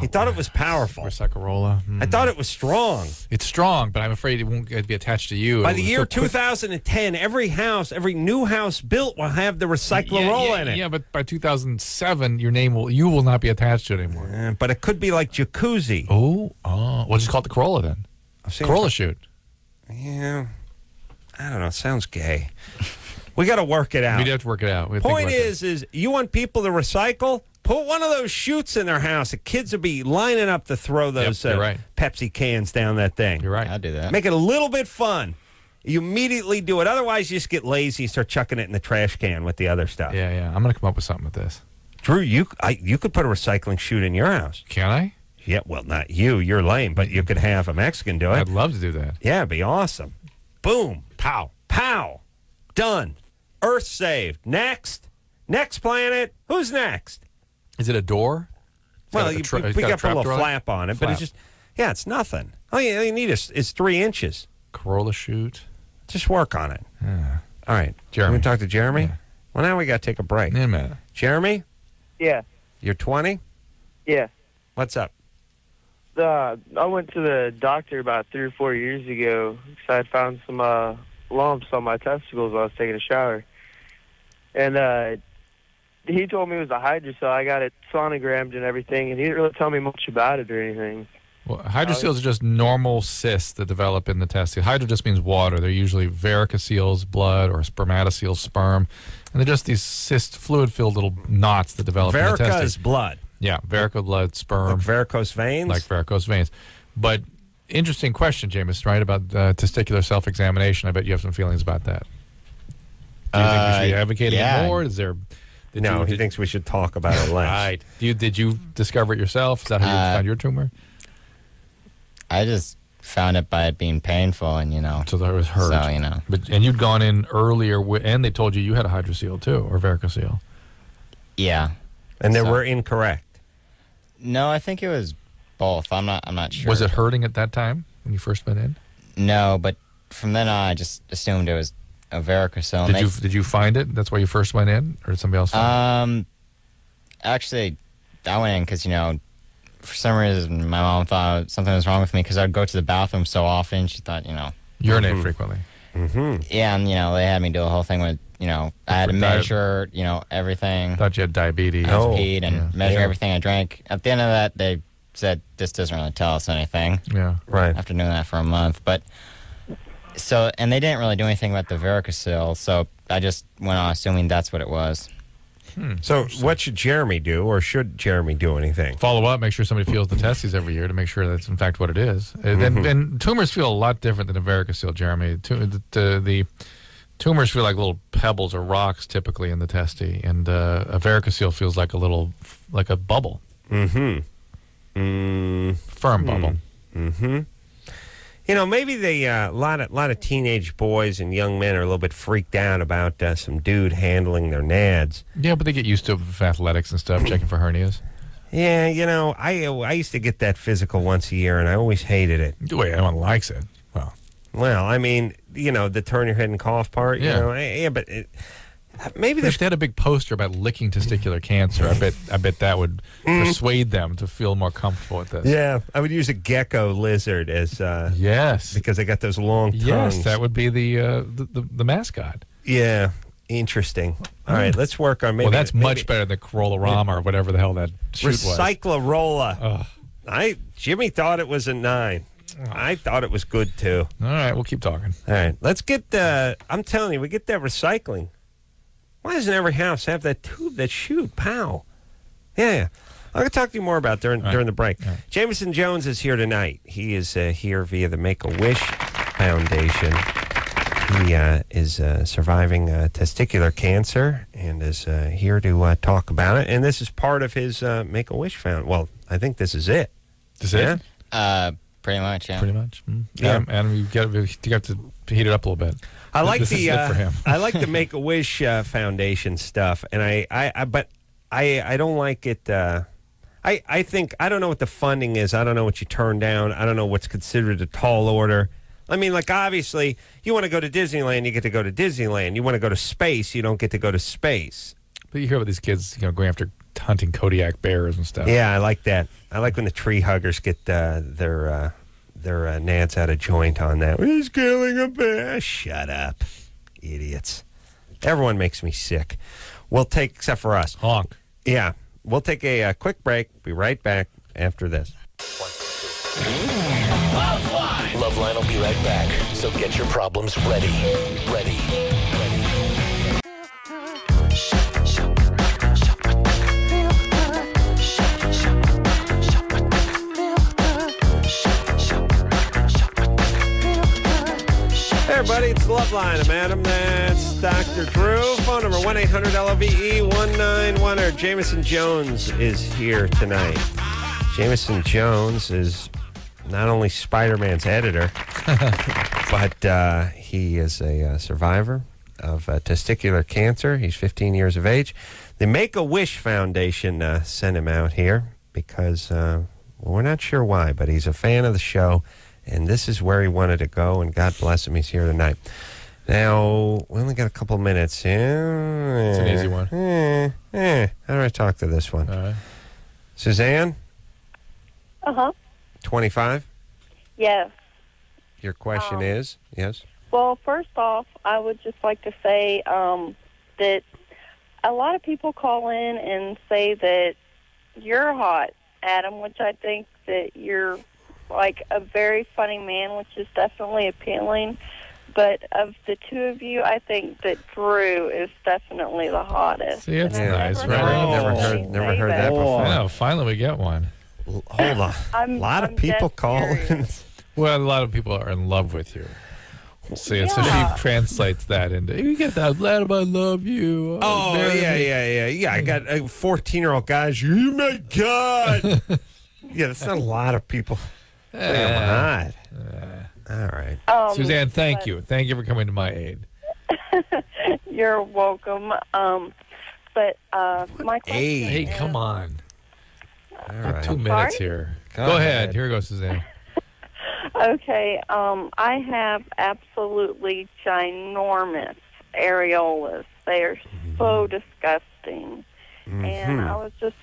He thought it was powerful.
Recyclarolla.
I thought it was strong.
It's strong, but I'm afraid it won't be attached to you.
By the year 2010, every new house built will have the Recyclarolla in it.
Yeah, but by 2007, you will not be attached to it anymore.
But it could be like jacuzzi.
We'll just call it the Carolla then. Carolla chute.
Yeah. I don't know. It sounds gay. We got to work it out.
We'd have to work it out. We have to think
Point
about
is you want people to recycle? Put one of those chutes in their house. The kids will be lining up to throw those
you're right.
Pepsi cans down that thing.
You're right.
I'll do that.
Make it a little bit fun. You immediately do it. Otherwise, you just get lazy and start chucking it in the trash can with the other stuff.
Yeah. I'm going to come up with something with this.
Drew, you could put a recycling chute in your house.
Can I?
Yeah, well, not you. You're lame, but you could have a Mexican do it.
I'd love to do that.
Yeah, it'd be awesome. Boom.
Pow.
Pow. Done. Earth saved. Next planet. Who's next?
Is it a door?
Well, we got a little flap on it, but it's just, it's nothing. All you need is 3 inches.
Carolla chute.
Just work on it.
Yeah.
All right.
Jeremy.
You want to talk to Jeremy?
Yeah.
Well, now we got to take a break.
In a minute.
Jeremy,
Yeah.
you're 20?
Yeah.
What's up?
I went to the doctor about 3 or 4 years ago because I had found some lumps on my testicles while I was taking a shower. And he told me it was a hydrocele. I got it sonogrammed and everything, and he didn't really tell me much about it or anything.
Well, hydroceles are just normal cysts that develop in the testes. Hydro just means water. They're usually varicoceles, blood, or spermatoceles, sperm. And they're just these cyst, fluid-filled little knots that develop in the testes.
Varica is blood.
Yeah, varicose blood, sperm.
Like varicose veins?
Like varicose veins. But interesting question, Jameson, right, about testicular self-examination. I bet you have some feelings about that. Do you think we should be advocating it more? Is there...
He thinks we should talk about it less.
Right. Did you discover it yourself? Is that how you found your tumor?
I just found it by it being painful, and
So that was hurt.
So
And you'd gone in earlier, and they told you had a hydrocele too, or varicocele.
Yeah.
And they were incorrect.
No, I think it was both. I'm not sure.
Was it hurting at that time when you first went in?
No, but from then on, I just assumed it was a varicocele.
Did you find it? That's why you first went in, or did somebody else find it?
Actually, I went in because for some reason my mom thought something was wrong with me because I'd go to the bathroom so often. She thought
urinate frequently.
Mm-hmm.
Yeah, and they had me do a whole thing with I had to measure everything.
Thought you had diabetes.
Peed and measure everything I drank. At the end of that, they said this doesn't really tell us anything.
Yeah,
right.
After doing that for a month, and they didn't really do anything about the varicocele, so I just went on assuming that's what it was.
So what should Jeremy do, or should Jeremy do anything?
Follow up, make sure somebody feels the testes every year to make sure that's in fact what it is. And tumors feel a lot different than a varicocele, Jeremy. Tumors feel like little pebbles or rocks typically in the testy, and a varicocele feels like a bubble.
Mm-hmm.
Firm bubble.
Mm-hmm. You know, maybe a lot of teenage boys and young men are a little bit freaked out about some dude handling their nads.
Yeah, but they get used to athletics and stuff, checking for hernias.
Yeah, you know, I used to get that physical once a year, and I always hated it.
Wait, everyone likes it.
Well, I mean, you know, the turn your head and cough part.
Yeah.
You know, but maybe
if they had a big poster about licking testicular cancer, I bet that would persuade them to feel more comfortable with this.
Yeah, I would use a gecko lizard as
yes,
because they got those long tongues.
Yes, that would be the mascot.
Yeah, interesting. All right, let's work on maybe.
Well, that's much better than Carolla or whatever the hell that shoot was.
Recyclarolla. Jimmy thought it was a 9. I thought it was good too.
All right, we'll keep talking.
All right, let's get. I'm telling you, we get that recycling. Why doesn't every house have that tube that shoot? Pow. Yeah. I'm going to talk to you more about during the break.
Right.
Jaimeson Jones is here tonight. He is here via the Make-A-Wish Foundation. He is surviving testicular cancer and is here to talk about it. And this is part of his Make-A-Wish Foundation. Well, I think this is it.
This is
it? Pretty much, yeah.
Pretty much. Yeah, and you got to heat it up a little bit.
I like
this is it for him.
I like the Make-A-Wish Foundation stuff, and I don't like it. I think I don't know what the funding is. I don't know what you turn down. I don't know what's considered a tall order. I mean, like obviously, you want to go to Disneyland, you get to go to Disneyland. You want to go to space, you don't get to go to space.
But you hear about these kids, going after hunting Kodiak bears and stuff.
Yeah, I like that. I like when the tree huggers get their nads out of joint on that. He's killing a bear. Shut up, idiots. Everyone makes me sick. We'll take, except for us.
Honk.
Yeah. We'll take a quick break. Be right back after this.
Loveline will be right back. So get your problems ready. Ready.
Hey everybody, it's Loveline. I'm Adam. That's Dr. Drew. Phone number 1-800-LOVE-1911. Jaimeson Jones is here tonight. Jaimeson Jones is not only Spider-Man's editor, but he is a survivor of testicular cancer. He's 15 years of age. The Make-A-Wish Foundation sent him out here because we're not sure why, but he's a fan of the show. And this is where he wanted to go, and God bless him, he's here tonight. Now, we only got a couple minutes.
It's an easy one.
How do I talk to this one?
All right.
Suzanne?
Uh-huh.
25?
Yes.
Your question is? Yes?
Well, first off, I would just like to say that a lot of people call in and say that you're hot, Adam, which I think that you're like a very funny man, which is definitely appealing. But of the two of you, I think that Drew is definitely the hottest.
See, it's nice.
Never heard that before.
Oh, finally we get one.
Hold on. A lot of people call in.
Well, a lot of people are in love with you. See, so she translates that into, you get that, Adam, I love you.
Oh, yeah. I got 14-year-old guys. You my God. Yeah, that's not a lot of people. All right.
Suzanne, thank you. Thank you for coming to my aid.
You're welcome. But my question
Hey,
is,
come on.
All right.
2 minutes here. Go ahead. Here goes, Suzanne.
Okay, I have absolutely ginormous areolas. They are so disgusting. And I was just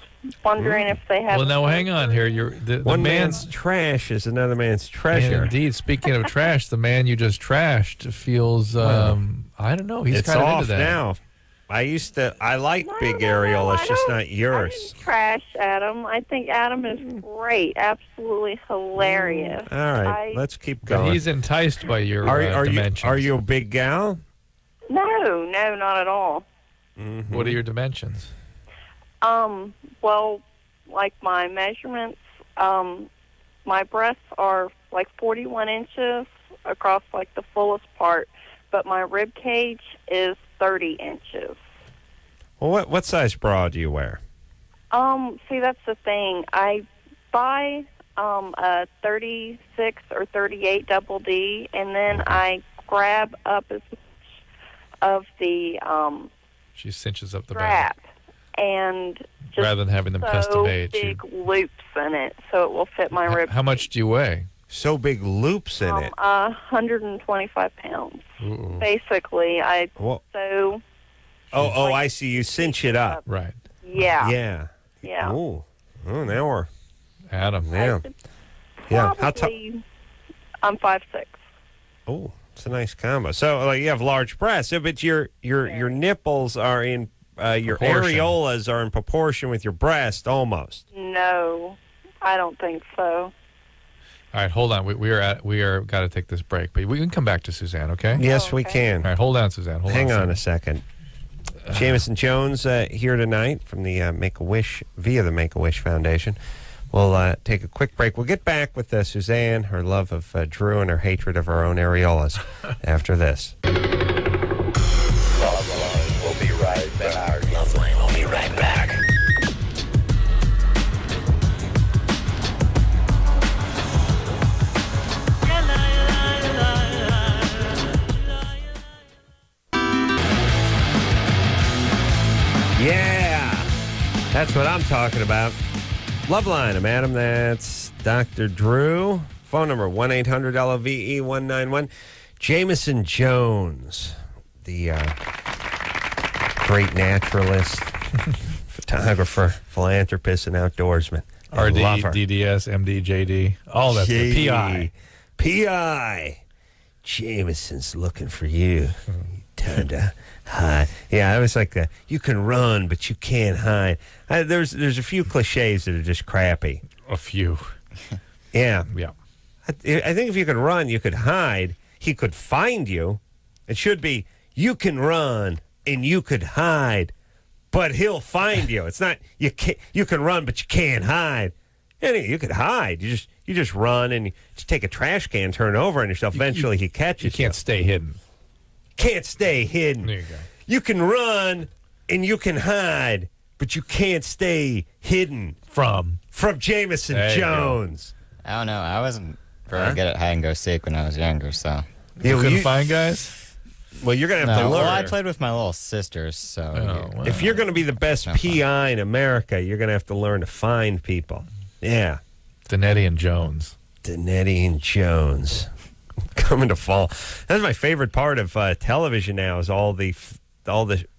wondering if they have...
Well, now, hang on here.
One man's trash is another man's treasure.
Indeed, speaking of trash, the man you just trashed feels, I don't know, he's kind of into that.
Now. I like big areolas, it's just not yours.
I didn't trash Adam. I think Adam is great, absolutely hilarious.
All right, let's keep going.
But he's enticed by your dimensions.
Are you a big gal?
No, not at all.
Mm-hmm.
What are your dimensions?
Well, like my measurements, my breasts are like 41 inches across like the fullest part. but my rib cage is 30 inches.
Well, what size bra do you wear?
See, that's the thing. I buy a 36 or 38 double D, and then I grab up as much of the
She cinches up the
strap
back.
and just
Rather than having them custom made.
big loops in it so it will fit my rib.
How much do you weigh?
So big loops in it.
125 pounds.
Ooh.
Basically,
Well,
so
I see. You cinch it up.
Right.
yeah.
Yeah. Ooh. Oh, now we're
Adam.
yeah. Yeah. How tall?
Probably, I'm 5'6".
Oh, it's a nice combo. So, you have large breasts, but your nipples are in your
Proportion.
areolas are in proportion with your breast, almost.
No, I don't think so.
All right, hold on. We are got to take this break, but we can come back to Suzanne, okay?
Yes, we
okay.
can.
All right, hold on, Suzanne.
Hang on a second. Jaimeson Jones here tonight from the Make-A-Wish, via the Make-A-Wish Foundation. We'll take a quick break. We'll get back with Suzanne, her love of Drew, and her hatred of her own areolas after this.
Loveline will be right back. Loveline will be right back.
Yeah, that's what I'm talking about. Loveline, I'm Adam. That's Dr. Drew. Phone number 1-800-LOVE-191. Jaimeson Jones, the great naturalist, photographer, philanthropist, and outdoorsman.
RD,
Lover.
DDS, MD, JD, all that.
J-
PI.
P.I. Jameson's looking for you. Time to hide. Yeah, I was like, you can run, but you can't hide. There's a few cliches that are just crappy.
A few.
Yeah.
Yeah.
I think if you could run, you could hide. He could find you. It should be, you can run and you could hide, but he'll find you. It's not, you can run, but you can't hide. You could hide. You just run and you just take a trash can, turn it over on yourself. Eventually he catches you.
You can't stay hidden.
Can't stay hidden.
There you go.
You can run and you can hide, but you can't stay hidden
From
Jaimeson
There you
Jones.
I don't know. I wasn't very good at hide and go seek when I was younger, so.
Yeah,
you couldn't find guys?
Well, you're going to have to
No,
learn.
well, I played with my little sisters, so.
Well.
If you're going to be the best PI in America, you're going to have to learn to find people. Yeah.
Danetti and Jones.
Danetti and Jones. Coming to fall. That's my favorite part of television now is all the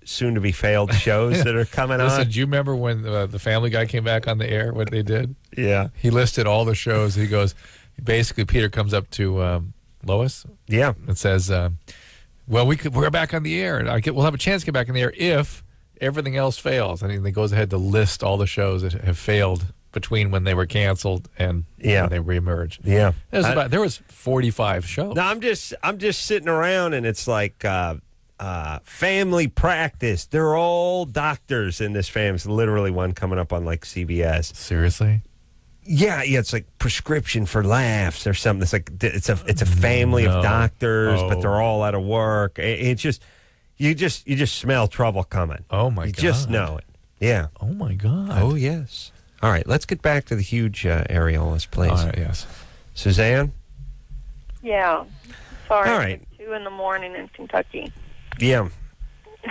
soon-to-be failed shows that are coming
Listen,
on.
do you remember when the Family Guy came back on the air, what they did?
Yeah.
He listed all the shows. He goes, basically, Peter comes up to Lois
Yeah.
and says, well, we're back on the air, and we'll have a chance to get back on the air if everything else fails. And he goes ahead to list all the shows that have failed between when they were canceled and when they reemerged.
Yeah.
There was 45 shows.
No, I'm just sitting around and it's like family practice. They're all doctors in this family. It's literally one coming up on like CBS.
Seriously?
Yeah, it's like Prescription for Laughs or something. It's like it's a family of doctors, but they're all out of work. It's just you just smell trouble coming.
Oh my
you
God.
You just know it. Yeah.
Oh my God.
Oh yes. All right, let's get back to the huge areolas, please.
All right, yes.
Suzanne?
Yeah. Sorry.
All right.
It's 2 in the morning in Kentucky.
Yeah.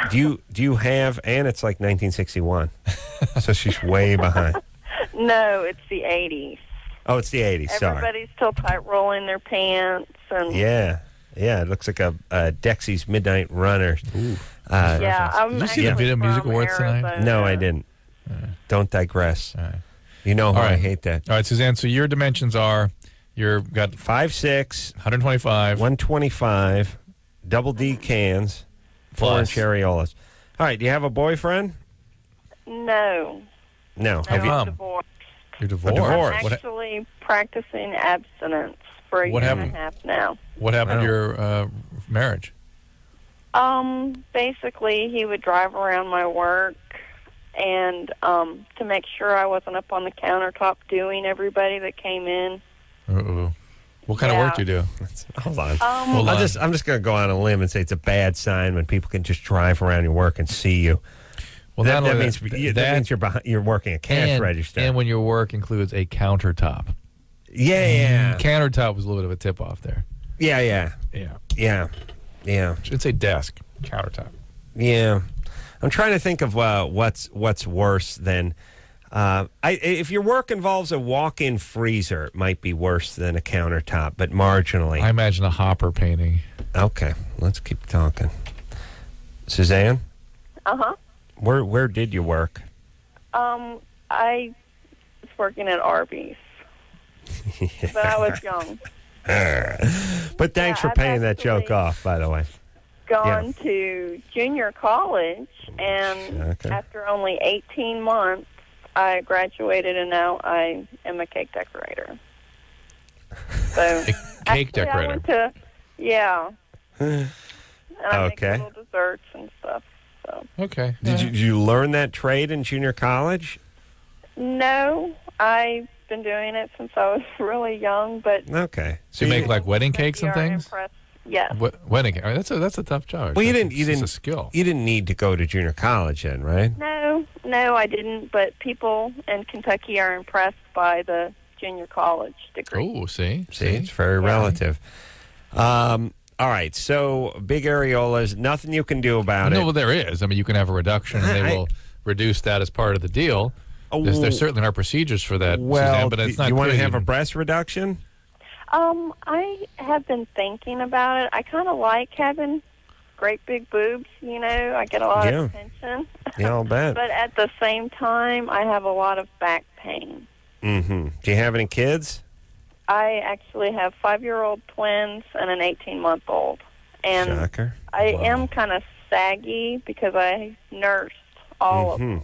Do you have, and it's like 1961, so she's way behind.
No, it's the 80s.
Oh, it's the 80s, sorry.
Everybody's still tight rolling their pants. And
Yeah, it looks like a Dexy's Midnight Runner.
Ooh.
yeah, I'm
Did you see the
actually
Video Music
from
Awards tonight?
Arizona.
No, I didn't. Don't digress.
All right.
You know how
All right.
I hate that.
All right, Suzanne, so your dimensions are, you've got
5'6",
125.
125, double D cans,
Plus.
4-inch areolas. All right, do you have a boyfriend?
No.
No.
How
No,
come?
I'm divorced.
You're divorced.
divorce.
I'm
What,
actually practicing abstinence for a
What
year
happened?
and a half now.
what happened
Wow.
to your marriage?
Basically, he would drive around my work and to make sure I wasn't up on the countertop doing everybody that came in.
Uh-oh. What kind of work do you do?
Hold on.
Hold on.
I'm just going to go on a limb and say it's a bad sign when people can just drive around your work and see you.
Well,
that
not only
means that means you're working a cash register.
And when your work includes a countertop.
Yeah.
Countertop was a little bit of a tip off there.
Yeah.
Should say desk, countertop.
Yeah. I'm trying to think of what's worse than if your work involves a walk-in freezer, it might be worse than a countertop, but marginally.
I imagine a hopper painting.
Okay, let's keep talking. Suzanne?
Uh-huh.
Where did you work?
I was working at Arby's, but I was young.
But thanks for paying that joke off, by the way.
Gone to junior college, and after only 18 months, I graduated, and now I am a cake decorator. So,
cake decorator.
I went to, and I make
Okay.
little desserts and stuff. So.
Okay.
Did you learn that trade in junior college?
No, I've been doing it since I was really young, but
Okay.
So you make like wedding cakes and things?
Yes.
Wedding cake. That's a tough job.
Well,
It's a skill.
You didn't need to go to junior college then, right?
No, I didn't. But people in Kentucky are impressed by the junior college degree.
Oh, see,
it's very relative. All right, so big areolas, nothing you can do about it.
No, well, there is. I mean, you can have a reduction, and they will reduce that as part of the deal. There certainly are procedures for that, Suzanne, but it's not.
Do you want to have
clear.
a breast reduction?
I have been thinking about it. I kind of like having great big boobs, you know. I get a lot of attention.
Yeah, I'll bet.
But at the same time, I have a lot of back pain.
Mm-hmm. Do you have any kids?
I actually have 5-year-old twins and an 18-month-old. And
Shocker.
I am kind of saggy because I nursed all of them.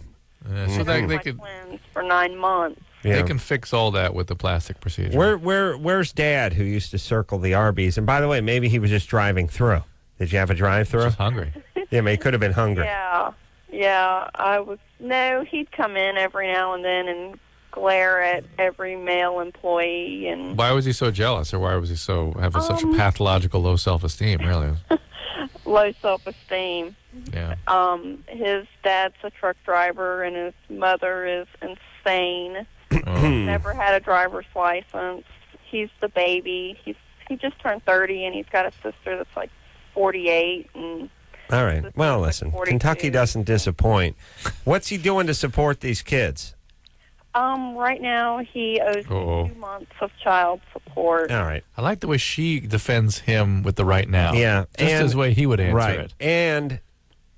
So they
my
could
twins for 9 months.
They can fix all that with the plastic procedure.
Where's Dad, who used to circle the Arby's? And by the way, maybe he was just driving through. Did you have a drive-through?
Just hungry.
Yeah, he could have been hungry.
Yeah. I was. No, he'd come in every now and then and glare at every male employee. And
Why was he so jealous, or why was he have such a pathological low self-esteem? Really,
low self-esteem.
Yeah.
His dad's a truck driver, and his mother is insane. Never had a driver's license. He's the baby. He just turned 30, and he's got a sister that's like 48. And
all right. Well, listen, Kentucky doesn't disappoint. What's he doing to support these kids?
Right now he owes me 2 months of child support.
All right.
I like the way she defends him with the right now.
Yeah.
Just as way he would answer it.
And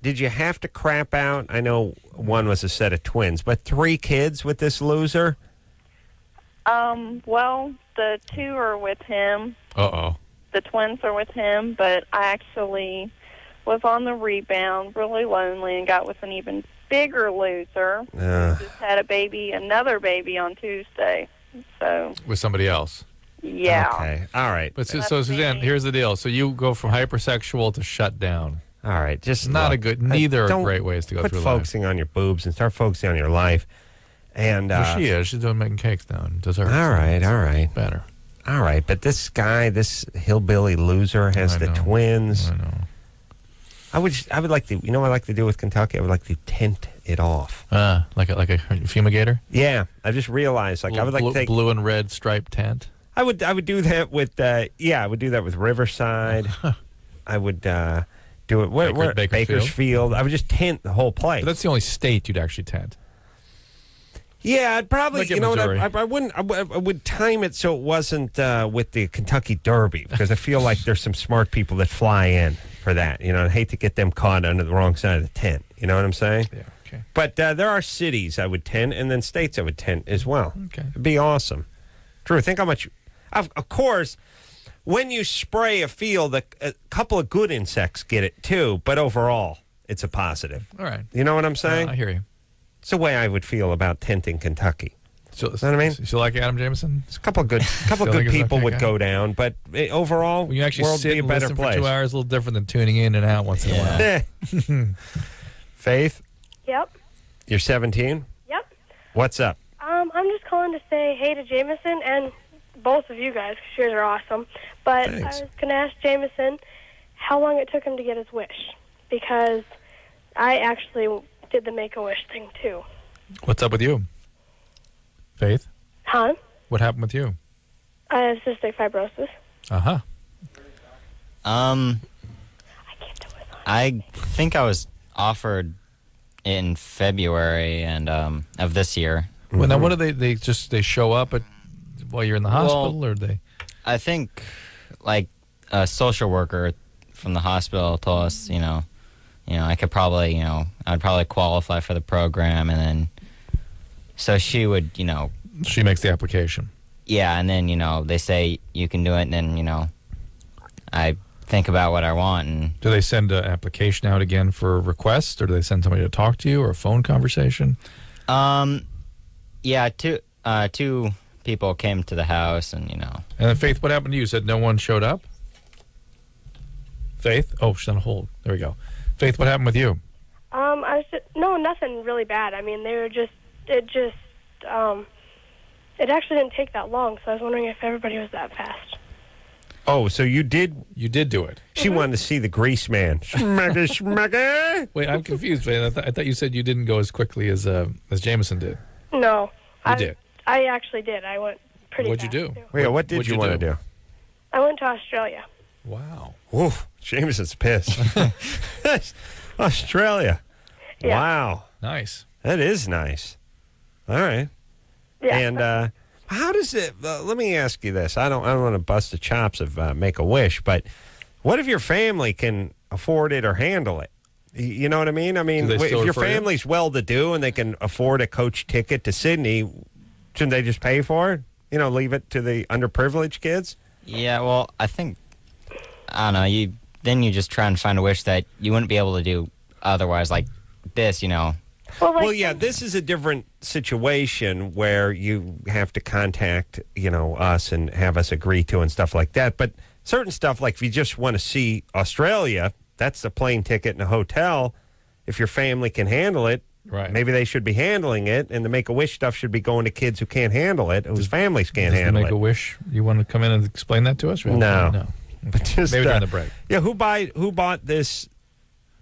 did you have to crap out? I know one was a set of twins, but 3 kids with this loser?
Well, the 2 are with him.
Uh-oh.
The twins are with him, but I actually was on the rebound, really lonely, and got with an even bigger loser. Just had another baby on Tuesday. So
With somebody else.
Yeah.
Okay. All right.
But so Suzanne, here's the deal. So you go from hypersexual to shut down.
All right. Just
not
look,
a good. Neither are
don't
great ways to go
quit
through
focusing on your boobs and start focusing on your life. And
well, she is. She's doing making cakes now and desserts.
All right.
Better.
All right. But this guy, this hillbilly loser, has the twins.
I know.
I would like to. You know what I like to do with Kentucky? I would like to tent it off.
Like a fumigator.
Yeah, I just realized I would like to take
blue and red striped tent.
I would do that with I would do that with Riverside. I would do it where Bakersfield. I would just tent the whole place.
But that's the only state you'd actually tent.
Yeah, I'd probably.
Like
you know
Missouri.
what? I wouldn't. I would time it so it wasn't with the Kentucky Derby because I feel like there's some smart people that fly in for that. You know, I hate to get them caught under the wrong side of the tent. You know what I'm saying?
Yeah. Okay.
But there are cities I would tent, and then states I would tent as well.
Okay.
It'd be awesome. Drew, think how much. Of course, when you spray a field, a couple of good insects get it too. But overall, it's a positive.
All right.
You know what I'm saying?
I hear you.
It's the way I would feel about tenting Kentucky.
So,
you know what I mean?
So like Adam Jaimeson?
It's a couple of good people would go down, but overall,
when you actually
world
sit
would be a
and
better
listen
place.
for 2 hours, a little different than tuning in and out once in a while.
Faith,
Yep.
you're 17.
Yep.
What's up?
I'm just calling to say hey to Jameson and both of you guys, because you guys are awesome. But
Thanks.
I was going to ask Jaimeson how long it took him to get his wish, because I actually did the Make-A-Wish thing, too.
What's up with you? Faith?
Huh?
What happened with you?
I have cystic fibrosis.
Uh-huh.
I think I was offered in February and of this year.
Well, now, what do they show up at while you're in the hospital, or they?
I think, like, a social worker from the hospital told us, I could probably, I'd probably qualify for the program, and then, so she would,
She makes the application.
yeah, and then, they say you can do it, and then, I think about what I want, and
Do they send an application out again for a request, or do they send somebody to talk to you, or a phone conversation?
yeah, two people came to the house, and,
And then, Faith, what happened to you? You said no one showed up? Faith? Oh, she's on hold. There we go. Faith, what happened with you?
No, nothing really bad. I mean, it actually didn't take that long, so I was wondering if everybody was that fast.
Oh, so you did
do it.
She wanted to see the grease man. Schmugger, schmugger.
Wait, I'm confused, Faith. I thought you said you didn't go as quickly as Jaimeson did.
No.
You did.
I actually did. I went pretty
What'd you
fast,
do?
too.
Wait, what did
What'd
you
you
want to
do?
do?
I went to Australia.
Wow.
Oof, Jameson's pissed. Australia.
Yeah.
Wow.
Nice.
That is nice. All right.
Yeah.
And how does it? Let me ask you this. I don't want to bust the chops of Make-A-Wish, but what if your family can afford it or handle it? You know what I mean? I mean,
Do they
if
still
your
refer you?
family's well-to-do and they can afford a coach ticket to Sydney, shouldn't they just pay for it? Leave it to the underprivileged kids.
yeah, well, I think, I don't know, you just try and find a wish that you wouldn't be able to do otherwise, like this,
Well, yeah, this is a different situation where you have to contact, us and have us agree to and stuff like that. But certain stuff, like if you just want to see Australia, that's a plane ticket and a hotel. If your family can handle it,
Right.
maybe they should be handling it. And the Make-A-Wish stuff should be going to kids who can't handle it, whose families can't
Does the
handle it.
Make-A-Wish, you want to come in and explain that to us?
No. But just,
Maybe during the break.
Yeah, who bought this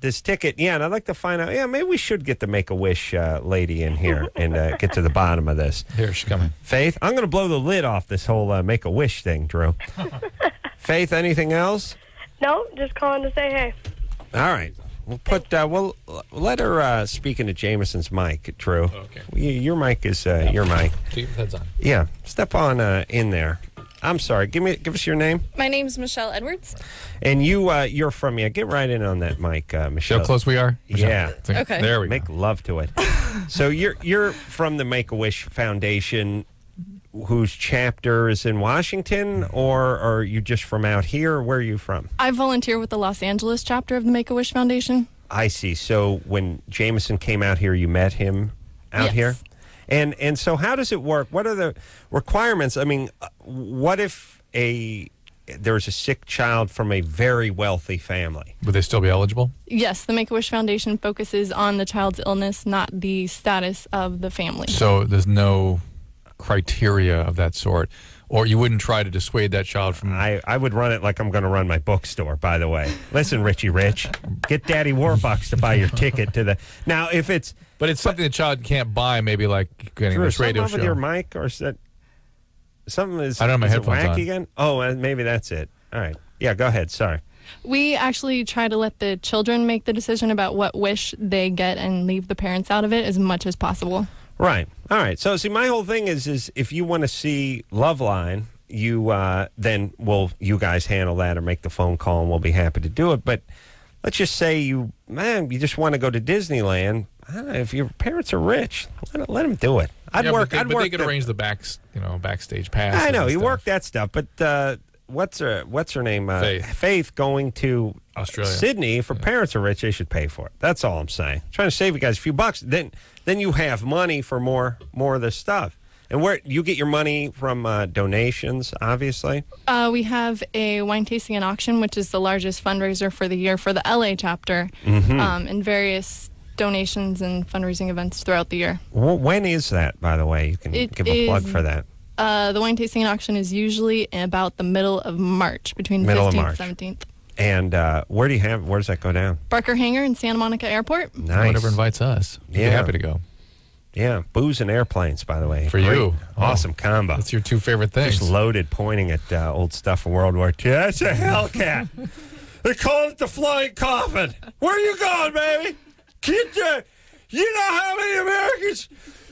ticket? Yeah, and I'd like to find out. Yeah, maybe we should get the Make-A-Wish lady in here and get to the bottom of this.
Here, she's coming.
Faith, I'm going to blow the lid off this whole Make-A-Wish thing, Drew. Faith, anything else?
No, just calling to say hey.
All right. We'll let her speak into Jameson's mic, Drew.
Okay.
Your mic is your mic.
Keep your heads on.
Yeah, step on in there. I'm sorry. Give us your name.
My name's Michelle Edwards.
And you're from get right in on that mic,
See
Michelle.
how close we are?
Yeah.
Okay.
There we go.
Make love to it. So you're from the Make-A-Wish Foundation, whose chapter is in Washington, or are you just from out here? Where are you from?
I volunteer with the Los Angeles chapter of the Make-A-Wish Foundation.
I see. So when Jaimeson came out here, you met him out
Yes.
here? And so how does it work? What are the requirements? I mean, what if there's a sick child from a very wealthy family?
Would they still be eligible?
Yes, the Make-A-Wish Foundation focuses on the child's illness, not the status of the family.
So there's no criteria of that sort, or you wouldn't try to dissuade that child from.
I would run it like I'm going to run my bookstore, by the way. Listen, Richie Rich, get Daddy Warbucks to buy your ticket to the... Now, if it's...
But it's something the child can't buy, maybe like getting
Drew,
this radio
something
show.
up with your mic, or is that... Something is...
I don't have my
is it
headphones
wacky
on.
again? Oh, maybe that's it. All right. Yeah, go ahead. Sorry.
We actually try to let the children make the decision about what wish they get and leave the parents out of it as much as possible.
Right. All right. So, see, my whole thing is if you want to see Loveline, you then you guys handle that or make the phone call, and we'll be happy to do it. But let's just say you just want to go to Disneyland. I don't know, if your parents are rich, let them do it. I'd work.
But they could arrange the backstage pass.
I know you work that stuff, but what's her name? Faith going to
Australia,
Sydney. If her parents are rich, they should pay for it. That's all I'm saying. Trying to save you guys a few bucks. Then you have money for more of this stuff. And where you get your money from donations, obviously.
We have a wine tasting and auction, which is the largest fundraiser for the year for the LA chapter, and various donations and fundraising events throughout the year.
When is that, by the way? You can give a plug for that.
The wine tasting auction is usually about the middle of March, between the
Middle of
15th
March.
and 17th.
And where does that go down?
Barker Hangar in Santa Monica Airport.
Nice.
Whatever invites us. We'd be
Yeah.
happy to go.
Yeah, booze and airplanes, by the way.
For
Great.
you.
Awesome combo.
That's your two favorite things.
Just loaded, pointing at old stuff from World War II. That's a Hellcat. They call it the flying coffin. Where are you going, baby? You know how many Americans...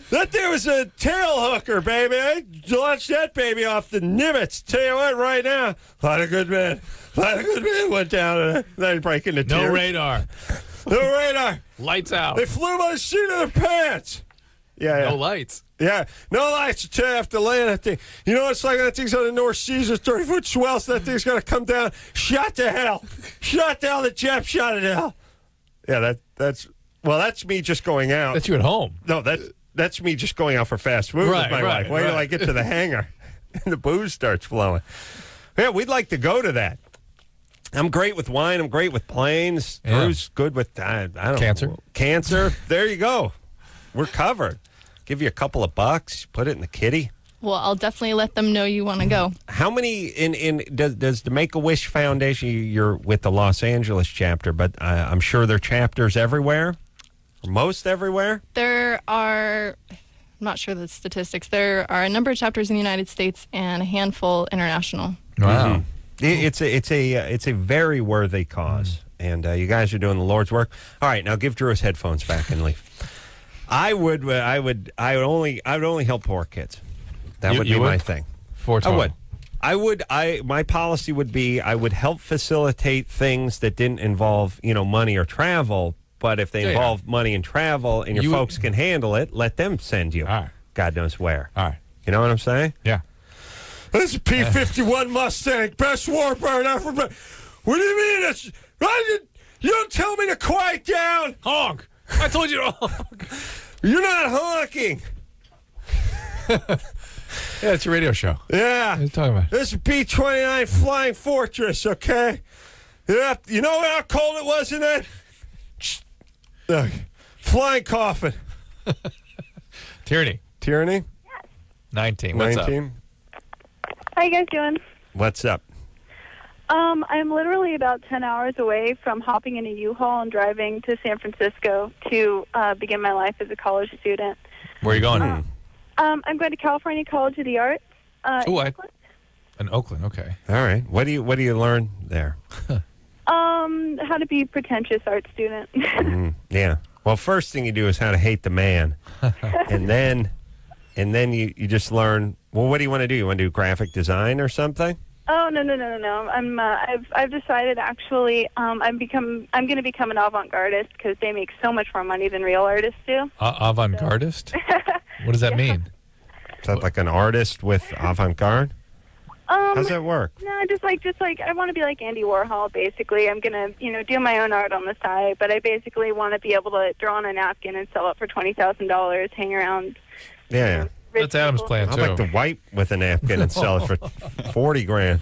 That there was a tail hooker, baby. I launched that baby off the Nimitz. Tell you what, right now, a lot of good men went down and they break into tears.
No radar.
No radar.
Lights out.
They flew by the seat of their pants. Yeah.
No lights.
Yeah, no lights until you have to land that thing. You know, it's like that thing's on the North Seas, a 30-foot swell, so that thing's going to come down. Shot to hell. Shot down, the Jap shot it to hell. Yeah, that's me just going out.
That's you at home.
No, that's me just going out for fast food with my wife. Wait till I get to the hangar and the booze starts flowing. Yeah, we'd like to go to that. I'm great with wine. I'm great with planes.
Yeah.
Drew's good with, I don't
Cancer.
know. Cancer. There you go. We're covered. Give you a couple of bucks. Put it in the kitty.
Well, I'll definitely let them know you want to go.
How many does the Make-A-Wish Foundation, you're with the Los Angeles chapter, but I'm sure there are chapters everywhere? Most everywhere?
There are, I'm not sure the statistics, there are a number of chapters in the United States and a handful international.
Wow.
Mm-hmm. It's a very worthy cause, and you guys are doing the Lord's work. All right, now give Drew his headphones back and leave. I would only help poor kids. That would be my thing. My policy would be I would help facilitate things that didn't involve, money or travel. But if they involve money and travel and your folks can handle it, let them send you.
All right.
God knows where.
All right.
You know what I'm saying?
Yeah.
This is P-51 Mustang, best warbird ever. What do you mean? You don't tell me to quiet down.
Honk. I told you to honk.
You're not honking.
Yeah, it's a radio show.
Yeah.
What are you talking about?
This is B-29 Flying Fortress, okay? Yeah. You know how cold it was in that? Flying coffin.
Tyranny.
Yes.
19. What's
19.
How you guys doing?
What's up?
I'm literally about 10 hours away from hopping in a U-Haul and driving to San Francisco to begin my life as a college student.
Where are you going?
I'm going to California College of the Arts.
In Oakland, okay.
All right. What do you learn there?
How to be a pretentious art student.
Yeah. Well, first thing you do is how to hate the man, and then you just learn. Well, what do you want to do? You want to do graphic design or something?
Oh no! I've decided actually I'm going to become an avant-gardist because they make so much more money than real artists do.
Avant-gardist? What does that mean?
Is that like an artist with avant-garde? How's that work?
No, just like I want to be like Andy Warhol. Basically, I'm gonna do my own art on the side, but I basically want to be able to draw on a napkin and sell it for $20,000, hang around.
Yeah.
That's Adam's plan too.
I'd like to wipe with a napkin and sell it for $40,000.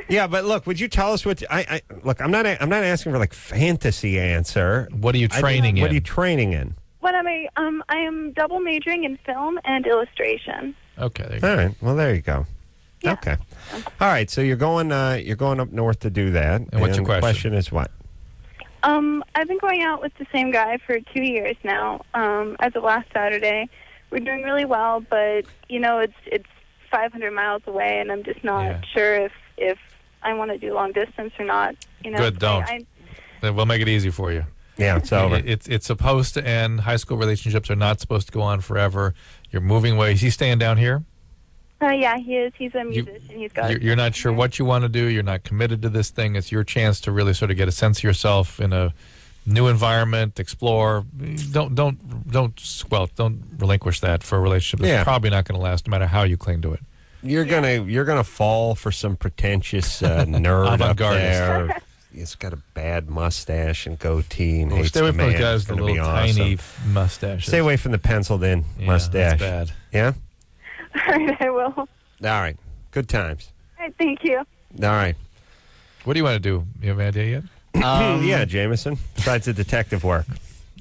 Yeah, but look, would you tell us what? I look. I'm not asking for like fantasy answer.
What are you training in?
What are you training in?
What am I? I am double majoring in film and illustration.
Okay. There you go.
All right. Well, there you go.
Yeah.
Okay. All right. So you're going up north to do that.
And what's your
the
question?
question is what?
I've been going out with the same guy for 2 years now. As of last Saturday, we're doing really well, but it's 500 miles away, and I'm just not sure if I want to do long distance or not.
Good. Don't. Then we'll make it easy for you.
Yeah, it's over.
It's supposed to end. High school relationships are not supposed to go on forever. You're moving away. Is he staying down here?
Yeah, he is. He's a musician.
You're not sure what you want to do. You're not committed to this thing. It's your chance to really sort of get a sense of yourself in a new environment, explore. Don't relinquish that for a relationship that's probably not going to last, no matter how you cling to it.
You're gonna fall for some pretentious nerd up there. He's got a bad mustache and goatee and hates
stay away
the
from
man.
the guys
It's
with the
gonna be
little
awesome.
tiny mustaches.
Stay away from the penciled-in mustache.
That's bad.
Yeah.
All right, I will.
All right. Good times.
All right, thank you.
All right.
What do you want to do? You have an idea yet?
Yeah, Jaimeson. Besides the detective work.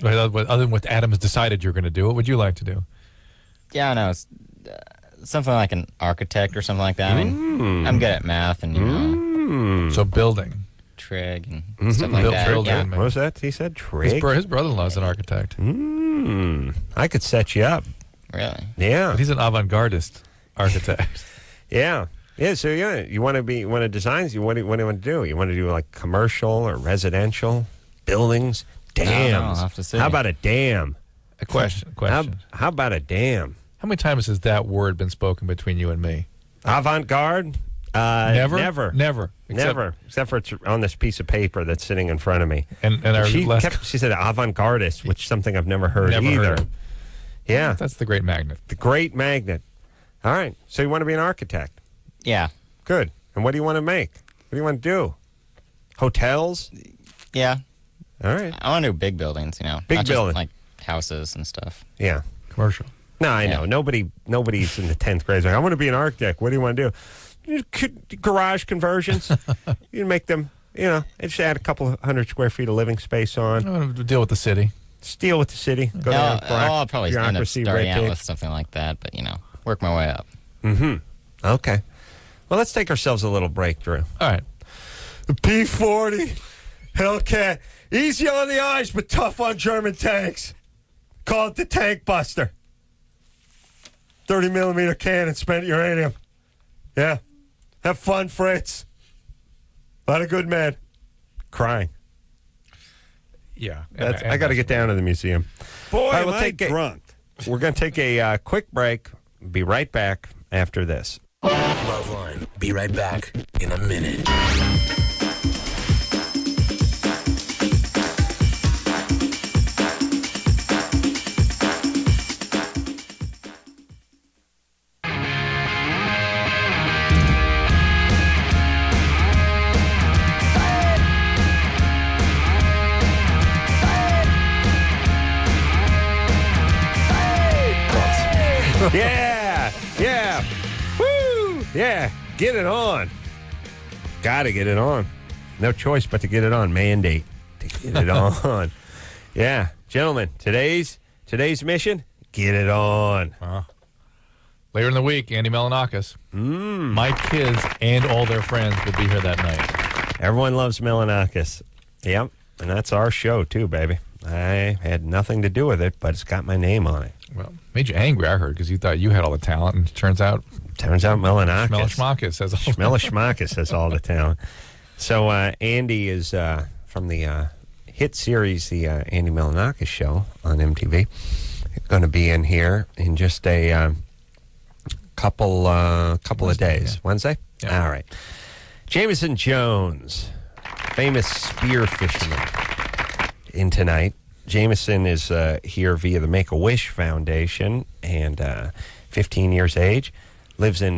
Other than what Adam has decided you're going to do, what would you like to do?
Yeah, no. something like an architect or something like that. I mean, I'm good at math and, you know.
So building.
Trig and stuff like that.
Building.
What was that? He said trig?
His brother-in-law's an architect.
I could set you up.
Really?
Yeah.
But he's an avant-gardist architect.
Yeah. Yeah, so you want to design, what do you want to do? You want to do like commercial or residential, buildings, dams.
I'll have to see.
How about a dam?
A question.
How about a dam?
How many times has that word been spoken between you and me?
Avant-garde?
Never?
Never.
Never.
Except for it's on this piece of paper that's sitting in front of me.
And
she said avant-gardist, which is something I've never heard
Never
either.
heard of.
Yeah.
That's the great magnet.
The great magnet. All right. So you want to be an architect?
Yeah.
Good. And what do you want to make? What do you want to do? Hotels?
Yeah.
All right.
I want to do big buildings, you know.
Big
not
building.
Just, like houses and stuff.
Yeah.
Commercial.
No, I know. Nobody's in the 10th grade. Like, I want to be an architect. What do you want to do? Garage conversions. You make them, you know, just add a couple of 100 square feet of living space on.
I want to deal with the city.
Deal with the city. Go down
I'll probably end up
bureaucracy,
starting
red
out
tape.
with something like that, but, you know, work my way up.
Okay. Well, let's take ourselves a little break, Drew.
All right.
The P-40 Hellcat. Easy on the eyes, but tough on German tanks. Call it the Tank Buster. 30-millimeter cannon, spent uranium. Yeah. Have fun, Fritz. A lot of good men. Crying.
Yeah.
I got to get down to the museum.
Boy,
All right,
am I drunk.
We're going to take a quick break. Be right back after this.
Loveline. Be right back in a minute.
Yeah. Woo! Yeah. Get it on. Got to get it on. No choice but to get it on. Mandate to get it on. Yeah. Gentlemen, today's mission, get it on.
Later in the week, Andy Melanakis. My kids and all their friends will be here that night.
Everyone loves Melanakis. Yep. And that's our show, too, baby. I had nothing to do with it, but it's got my name on it.
Well, made you angry, I heard, because you thought you had all the talent, and it turns out
Melanakis.
Schmelishmakis has all
Schmelishmakis has all the talent. So Andy is from the hit series, the Andy Melanakis Show on MTV. Going to be in here in just a couple of days.
Yeah.
Wednesday?
Yeah.
All right. Jaimeson Jones, famous spear fisherman, in tonight. Jaimeson is here via the Make-A-Wish Foundation, and 15 years age. Lives in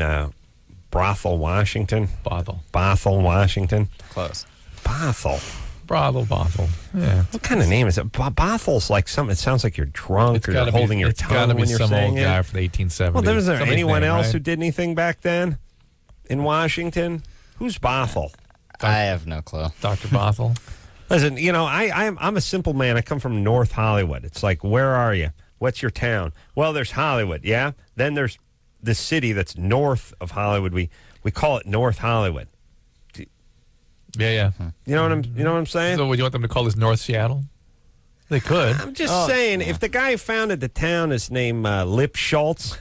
Bothell, Washington. Bothell, Washington.
Close.
Bothell. Yeah.
What kind of name is it? Bothell's like something. It sounds like you're drunk or you're holding your tongue when you're
some
saying
old
it.
guy from the 1870s.
Well, was there
Somebody's
anyone
name,
else
right?
who did anything back then in Washington? Who's Bothell?
I have no clue.
Dr. Bothell.
Listen, you know, I'm a simple man. I come from North Hollywood. It's like, where are you? What's your town? Well, there's Hollywood, yeah? Then there's the city that's north of Hollywood. We call it North Hollywood.
Yeah.
You know what I'm saying?
So would you want them to call this North Seattle? They could.
I'm just saying, if the guy who founded the town is named Lip Schultz,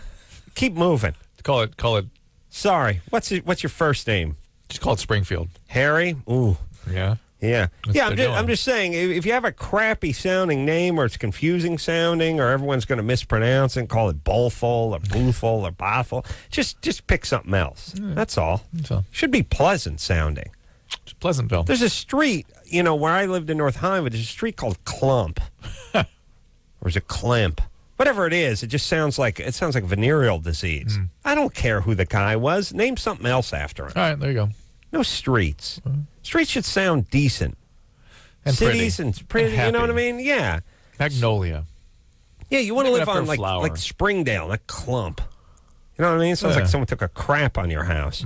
keep moving.
Call it.
Sorry, what's your first name?
Just call it Springfield.
Harry? Ooh.
Yeah.
Yeah.
That's
I'm just saying, if you have a crappy sounding name or it's confusing sounding or everyone's going to mispronounce it and call it Bolful or Boothful or Bothel, just pick something else. That's all. Should be pleasant sounding.
It's Pleasantville.
There's a street, where I lived in North Hollywood, there's a street called Clump. Or is it Climp? Whatever it is, it sounds like venereal disease. I don't care who the guy was. Name something else after him.
All right, there you go.
No streets. Streets should sound decent.
And
cities
pretty.
and pretty,
And
you know what I
happy.
mean? Yeah.
Magnolia.
Yeah, you want to live
after
on
a flower.
like Springdale, like Clump. You know what I mean? It sounds like someone took a crap on your house.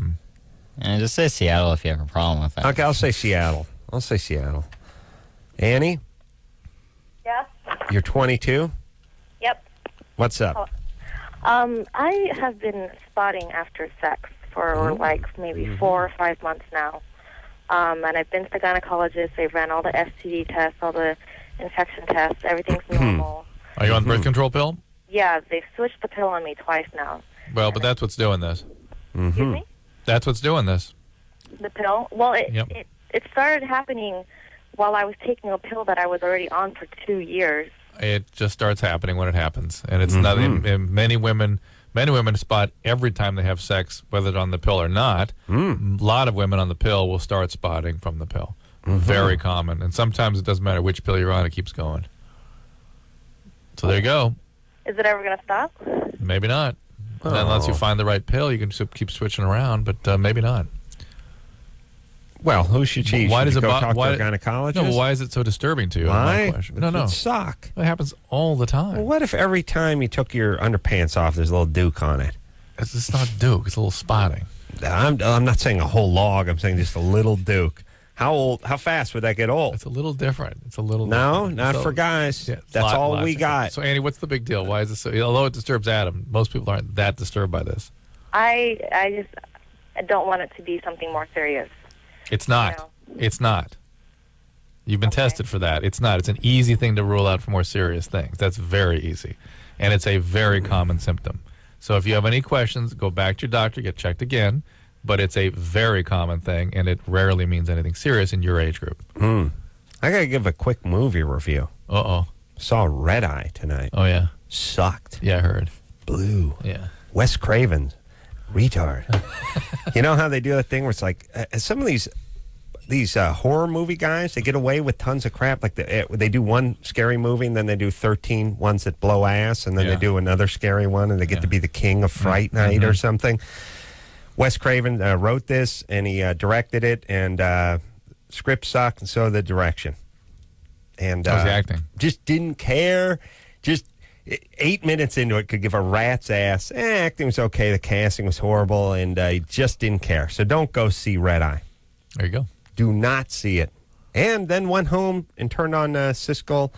And just say Seattle if you have a problem with it.
Okay, I'll say Seattle. Annie,
Yeah?
you're 22?
Yep.
What's up?
I have been spotting after sex for like maybe 4 or 5 months now. And I've been to the gynecologist. They've ran all the STD tests, all the infection tests. Everything's normal.
Are you on the birth control pill?
Yeah, they've switched the pill on me twice now.
Well, but that's what's doing this.
Excuse me?
That's what's doing this.
The pill? Well, it started happening while I was taking a pill that I was already on for 2 years.
It just starts happening when it happens, and it's nothing. And many women spot every time they have sex, whether they're on the pill or not. A lot of women on the pill will start spotting from the pill. Very common, and sometimes it doesn't matter which pill you're on; it keeps going. So there you go.
Is it ever going to stop?
Maybe not. Unless you find the right pill, you can keep switching around, but maybe not.
Well, who should she?
Why does it
go talk
why,
to a gynecologist?
No, why is it so disturbing to you?
Why?
No,
It would suck.
It happens all the time.
Well, what if every time you took your underpants off, there's a little duke on it?
It's not duke. It's a little spotting.
I'm not saying a whole log. I'm saying just a little duke. How fast would that get old?
It's a little different. It's a little
No,
different.
not for guys. That's all we got.
So, Annie, what's the big deal? Why is this so? Although it disturbs Adam, most people aren't that disturbed by this.
I don't want it to be something more serious.
It's not. It's not. You've been tested for that. It's not. It's an easy thing to rule out for more serious things. That's very easy. And it's a very common symptom. So if you have any questions, go back to your doctor, get checked again. But it's a very common thing, and it rarely means anything serious in your age group.
I got to give a quick movie review. Saw Red Eye tonight.
Oh, yeah.
Sucked.
Yeah, I heard.
Blue.
Yeah.
Wes Craven. Retard. You know how they do that thing where it's like some of these horror movie guys, they get away with tons of crap. Like they do one scary movie and then they do 13 ones that blow ass, and then they do another scary one and they get to be the king of Fright Night or something. Wes Craven wrote this and he directed it, and script sucked, and so the direction. And
how's the acting?
Just didn't care. Just 8 minutes into it, could give a rat's ass. Acting was okay. The casting was horrible, and he just didn't care. So don't go see Red Eye.
There you go.
Do not see it. And then went home and turned on Siskel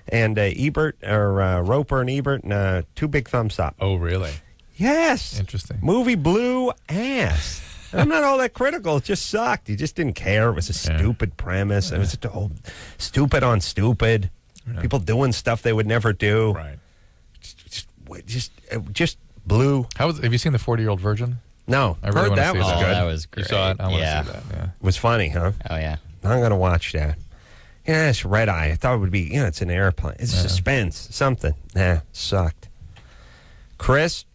and Ebert, or Roper and Ebert, and 2 big thumbs up.
Oh, really?
Yes.
Interesting.
Movie blew ass. I'm not all that critical. It just sucked. You just didn't care. It was a stupid premise. It was stupid on stupid. People doing stuff they would never do.
Right.
Just blew.
Have you seen The 40-Year-Old Virgin?
No.
I really
heard that was good.
That was great.
You saw it? I want to see that. Yeah.
It was funny, huh?
Oh, yeah.
I'm going to watch that. Yeah, it's Red Eye. I thought it would be, it's an airplane. It's suspense, something. Nah, sucked. Chris?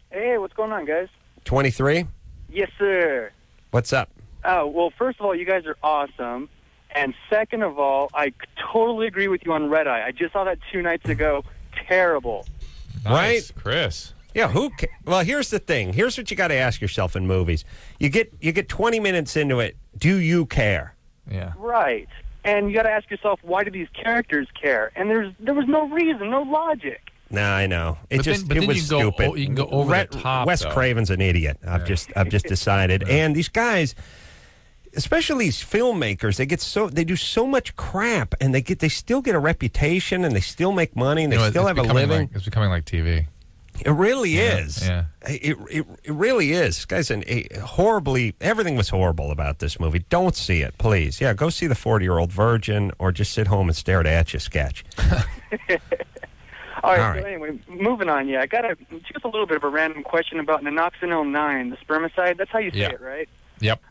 Hey, what's going on, guys?
23?
Yes, sir.
What's up?
Oh, well, first of all, you guys are awesome. And second of all, I totally agree with you on Red Eye. I just saw that 2 nights ago. Terrible.
Nice. Right? Chris.
Yeah, well, here's the thing. Here's what you got to ask yourself in movies. You get 20 minutes into it. Do you care?
Yeah.
Right. And you got to ask yourself, why do these characters care? And there was no reason, no logic.
No, I know. It was
you
stupid.
You can go over the top.
Wes Craven's an idiot. I've just decided. And these guys, especially these filmmakers, they do so much crap, and they still get a reputation, and they still make money, and they still have a living.
It's becoming like TV.
It really is.
Yeah.
It really is. This guy's everything was horrible about this movie. Don't see it, please. Yeah, go see The 40-Year-Old Virgin, or just sit home and stare at Etch a Sketch.
All right. So anyway, moving on. Yeah, I got just a little bit of a random question about Naloxone 9, the spermicide. That's how you say it, right?
Yep.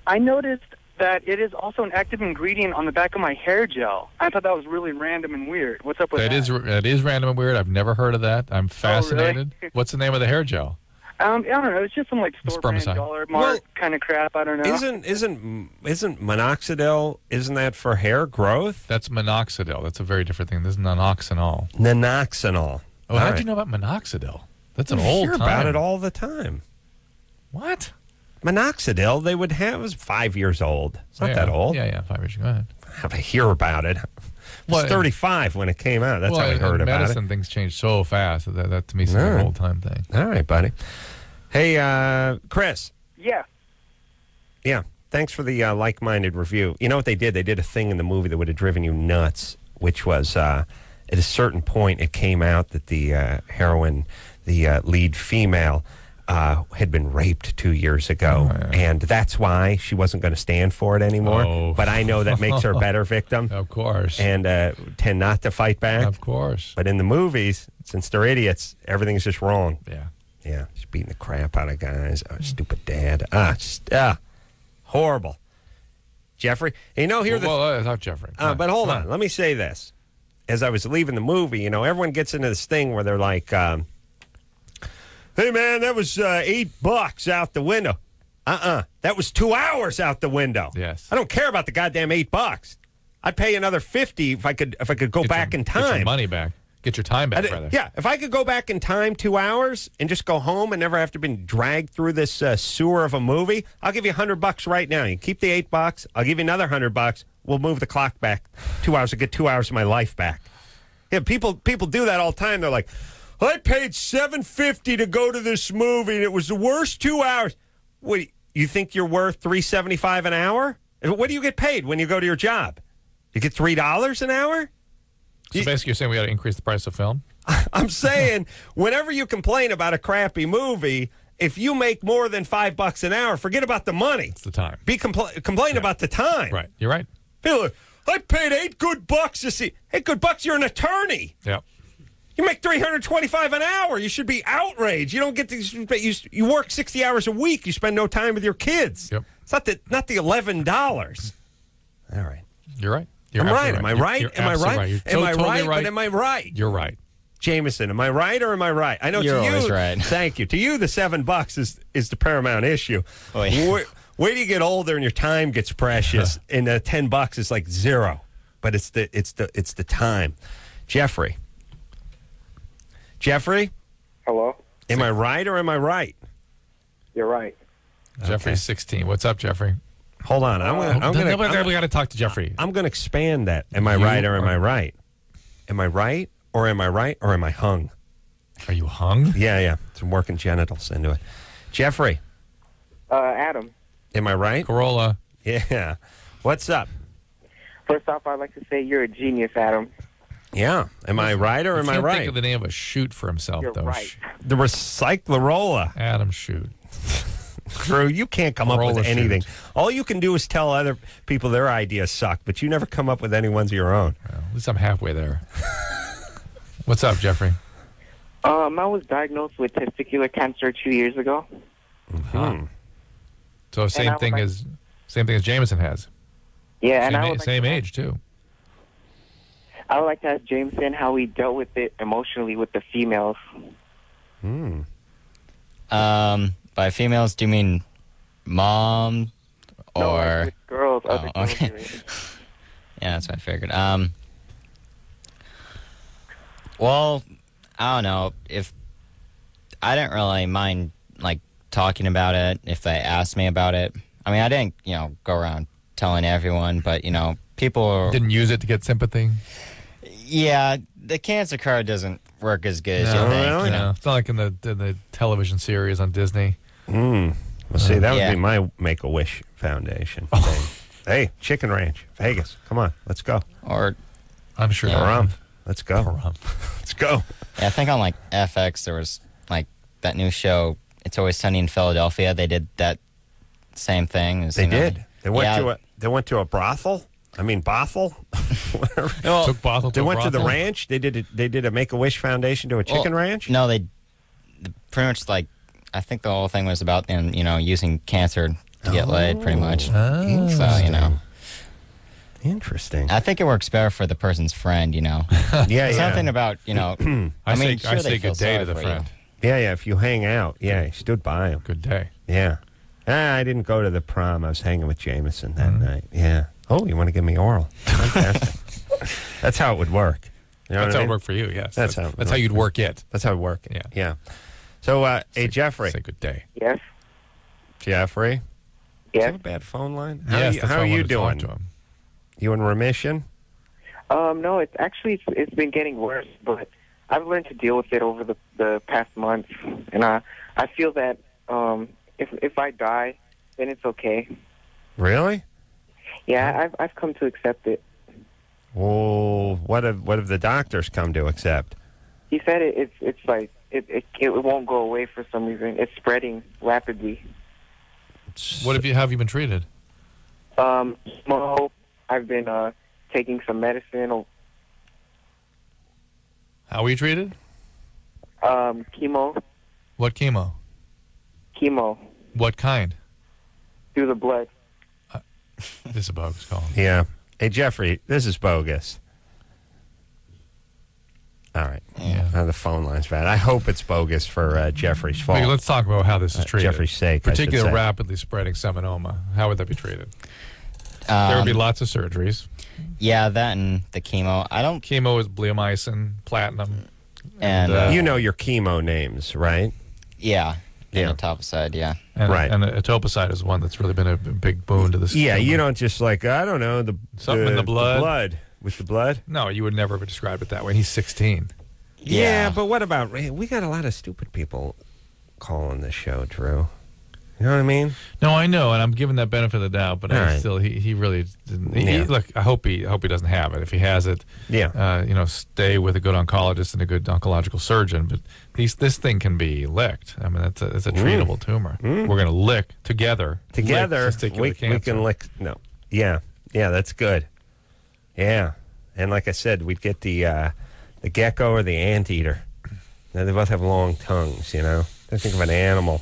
I noticed that it is also an active ingredient on the back of my hair gel. I thought that was really random and weird. What's up with that?
It is random and weird. I've never heard of that. I'm fascinated.
Oh, really?
What's the name of the hair gel?
I don't know. It's just some store brand dollar mark kind of crap. I don't know.
Isn't minoxidil? Isn't that for hair growth?
That's minoxidil. That's a very different thing. This is nanoxanol.
Nanoxanol.
Oh, how'd you know about minoxidil? That's an old
time. I hear about it all the time.
What?
Minoxidil, they would have was 5 years old. It's not that old.
Yeah, 5 years. Go ahead.
How do I hear about it? I was 35 when it came out. That's how I heard about it.
Medicine things change so fast. That to me seems like an old time thing.
All right, buddy. Hey, Chris.
Yeah.
Yeah. Thanks for the like-minded review. You know what they did? They did a thing in the movie that would have driven you nuts, which was at a certain point it came out that the heroin the lead female, had been raped 2 years ago, and that's why she wasn't going to stand for it anymore.
Oh.
But I know that makes her a better victim.
Of course.
And tend not to fight back.
Of course.
But in the movies, since they're idiots, everything's just wrong.
Yeah.
Yeah, just beating the crap out of guys. Oh, stupid dad. Horrible. Jeffrey, here
it's not Jeffrey.
But hold on, let me say this. As I was leaving the movie, everyone gets into this thing where they're like, hey, man, that was $8 out the window. That was 2 hours out the window.
Yes.
I don't care about the goddamn $8. I'd pay another $50 if I could go back in time.
Get your money back. Get your time back, rather.
Yeah, if I could go back in time 2 hours and just go home and never have to be dragged through this sewer of a movie, I'll give you $100 right now. You keep the $8. I'll give you another $100. We'll move the clock back 2 hours to get 2 hours of my life back. Yeah, people do that all the time. They're like, I paid $7.50 to go to this movie, and it was the worst 2 hours. What, you think you're worth $3.75 an hour? What do you get paid when you go to your job? You get $3 an hour?
So basically, you're saying we got to increase the price of film?
I'm saying, whenever you complain about a crappy movie, if you make more than $5 an hour, forget about the money.
It's the time.
Complain about the time.
Right. You're right.
People, I paid $8 to see. $8, you're an attorney.
Yeah.
You make $325 an hour. You should be outraged. You don't get to. You work 60 hours a week. You spend no time with your kids.
Yep.
It's not the $11. All right.
You're right.
I'm right. Am I right? Am I right?
You're
am I
totally
right? But am I right?
You're right.
Jaimeson, am I right or am I right? I know
You're
to you.
always right.
Thank you. To you, the $7 is the paramount issue.
Oh, yeah.
Wait till you get older and your time gets precious, and the $10 is like zero. But it's the time. Jeffrey.
Hello.
Am I right or am I right?
You're right.
Jeffrey's 16. What's up, Jeffrey?
Hold on.
We got to talk to Jeffrey.
I'm going to expand that. Am I right or am I right? Am I right or am I right or am I hung?
Are you hung?
Yeah. Some working genitals into it. Jeffrey.
Adam.
Am I right?
Carolla.
Yeah. What's up?
First off, I'd like to say you're a genius, Adam.
Yeah. Am I right or am I right?
Think of the name of a shoot for himself,
You're
though.
right.
The Recyclerolla.
Adam Shoot.
Drew, you can't come up with anything. All you can do is tell other people their ideas suck, but you never come up with any ones of your own.
Well, at least I'm halfway there. What's up, Jeffrey?
I was diagnosed with testicular cancer 2 years ago.
Mm-hmm.
So same thing as Jaimeson has.
Yeah,
same age too.
I would like to ask Jaimeson how he dealt with it emotionally with the females.
By females, do you mean mom or
no, like with girls?
Oh, okay. Yeah, that's what I figured. Well, I don't know if I didn't really mind like talking about it if they asked me about it. I mean, I didn't, go around telling everyone, but people
didn't use it to get sympathy.
Yeah, the cancer card doesn't work as good as you think.
Really?
You know?
It's not like in the television series on Disney.
Well, see, that would be my Make-A-Wish Foundation thing. Hey, Chicken Ranch, Vegas. Come on, let's go.
Or
I'm sure.
Let's go. Let's go.
Yeah, I think on like FX there was like that new show. It's Always Sunny in Philadelphia. They did that same thing.
They did. They went to a brothel. I mean, Bothell.
Took Bothell.
They went to the ranch. They did a Make-A-Wish Foundation to a chicken ranch.
No, they pretty much like. I think the whole thing was about them, using cancer to get laid, pretty much.
Oh,
so
interesting.
I think it works better for the person's friend.
Yeah,
something about
I say good day to the friend.
Yeah. If you hang out, you stood by him.
Good day.
Yeah. I didn't go to the prom. I was hanging with Jaimeson that night. Yeah. Oh, you want to give me oral? Fantastic. That's how it would work.
That's how it would work for you. Yes.
That's
how you'd work it.
That's how it would work.
Yeah.
Yeah. So, hey, Jeffrey.
Say good day.
Yes.
Jeffrey.
Yes.
Do you have a bad phone line? How are you doing? You in remission?
No, it's been getting worse, but I've learned to deal with it over the past month, and I feel that if I die, then it's okay.
Really?
Yeah, I've come to accept it.
Well, what have the doctors come to accept?
He said it's like it won't go away for some reason. It's spreading rapidly.
What have you been treated?
Chemo. I've been taking some medicine.
How were you treated?
Chemo.
What chemo?
Chemo.
What kind?
Through the blood.
This is a bogus call.
Yeah. Hey, Jeffrey, this is bogus. All right.
Yeah.
The phone line's bad. I hope it's bogus for Jeffrey's fault.
Wait, let's talk about how this is treated.
Jeffrey's sake, I should
Particularly
say.
rapidly spreading seminoma. How would that be treated? There would be lots of surgeries.
Yeah, that and the chemo.
Chemo is bleomycin, platinum.
And
you know your chemo names, right?
Yeah. Etoposide, yeah.
And,
Right.
And etoposide is one that's really been a big boon to this.
Yeah, you don't just I don't know,
something in the blood.
With the blood?
No, you would never have described it that way. He's 16.
Yeah, but what about, we got a lot of stupid people calling this show, Drew. You know what I mean?
No, I know, and I'm giving that benefit of the doubt, but he really didn't. Look, I hope he doesn't have it. If he has it, stay with a good oncologist and a good oncological surgeon. But this thing can be licked. I mean, it's a treatable tumor. We're going to lick together.
Together,
lick
we can lick. No, yeah, that's good. Yeah, and like I said, we'd get the gecko or the anteater. Now, they both have long tongues. I think of an animal.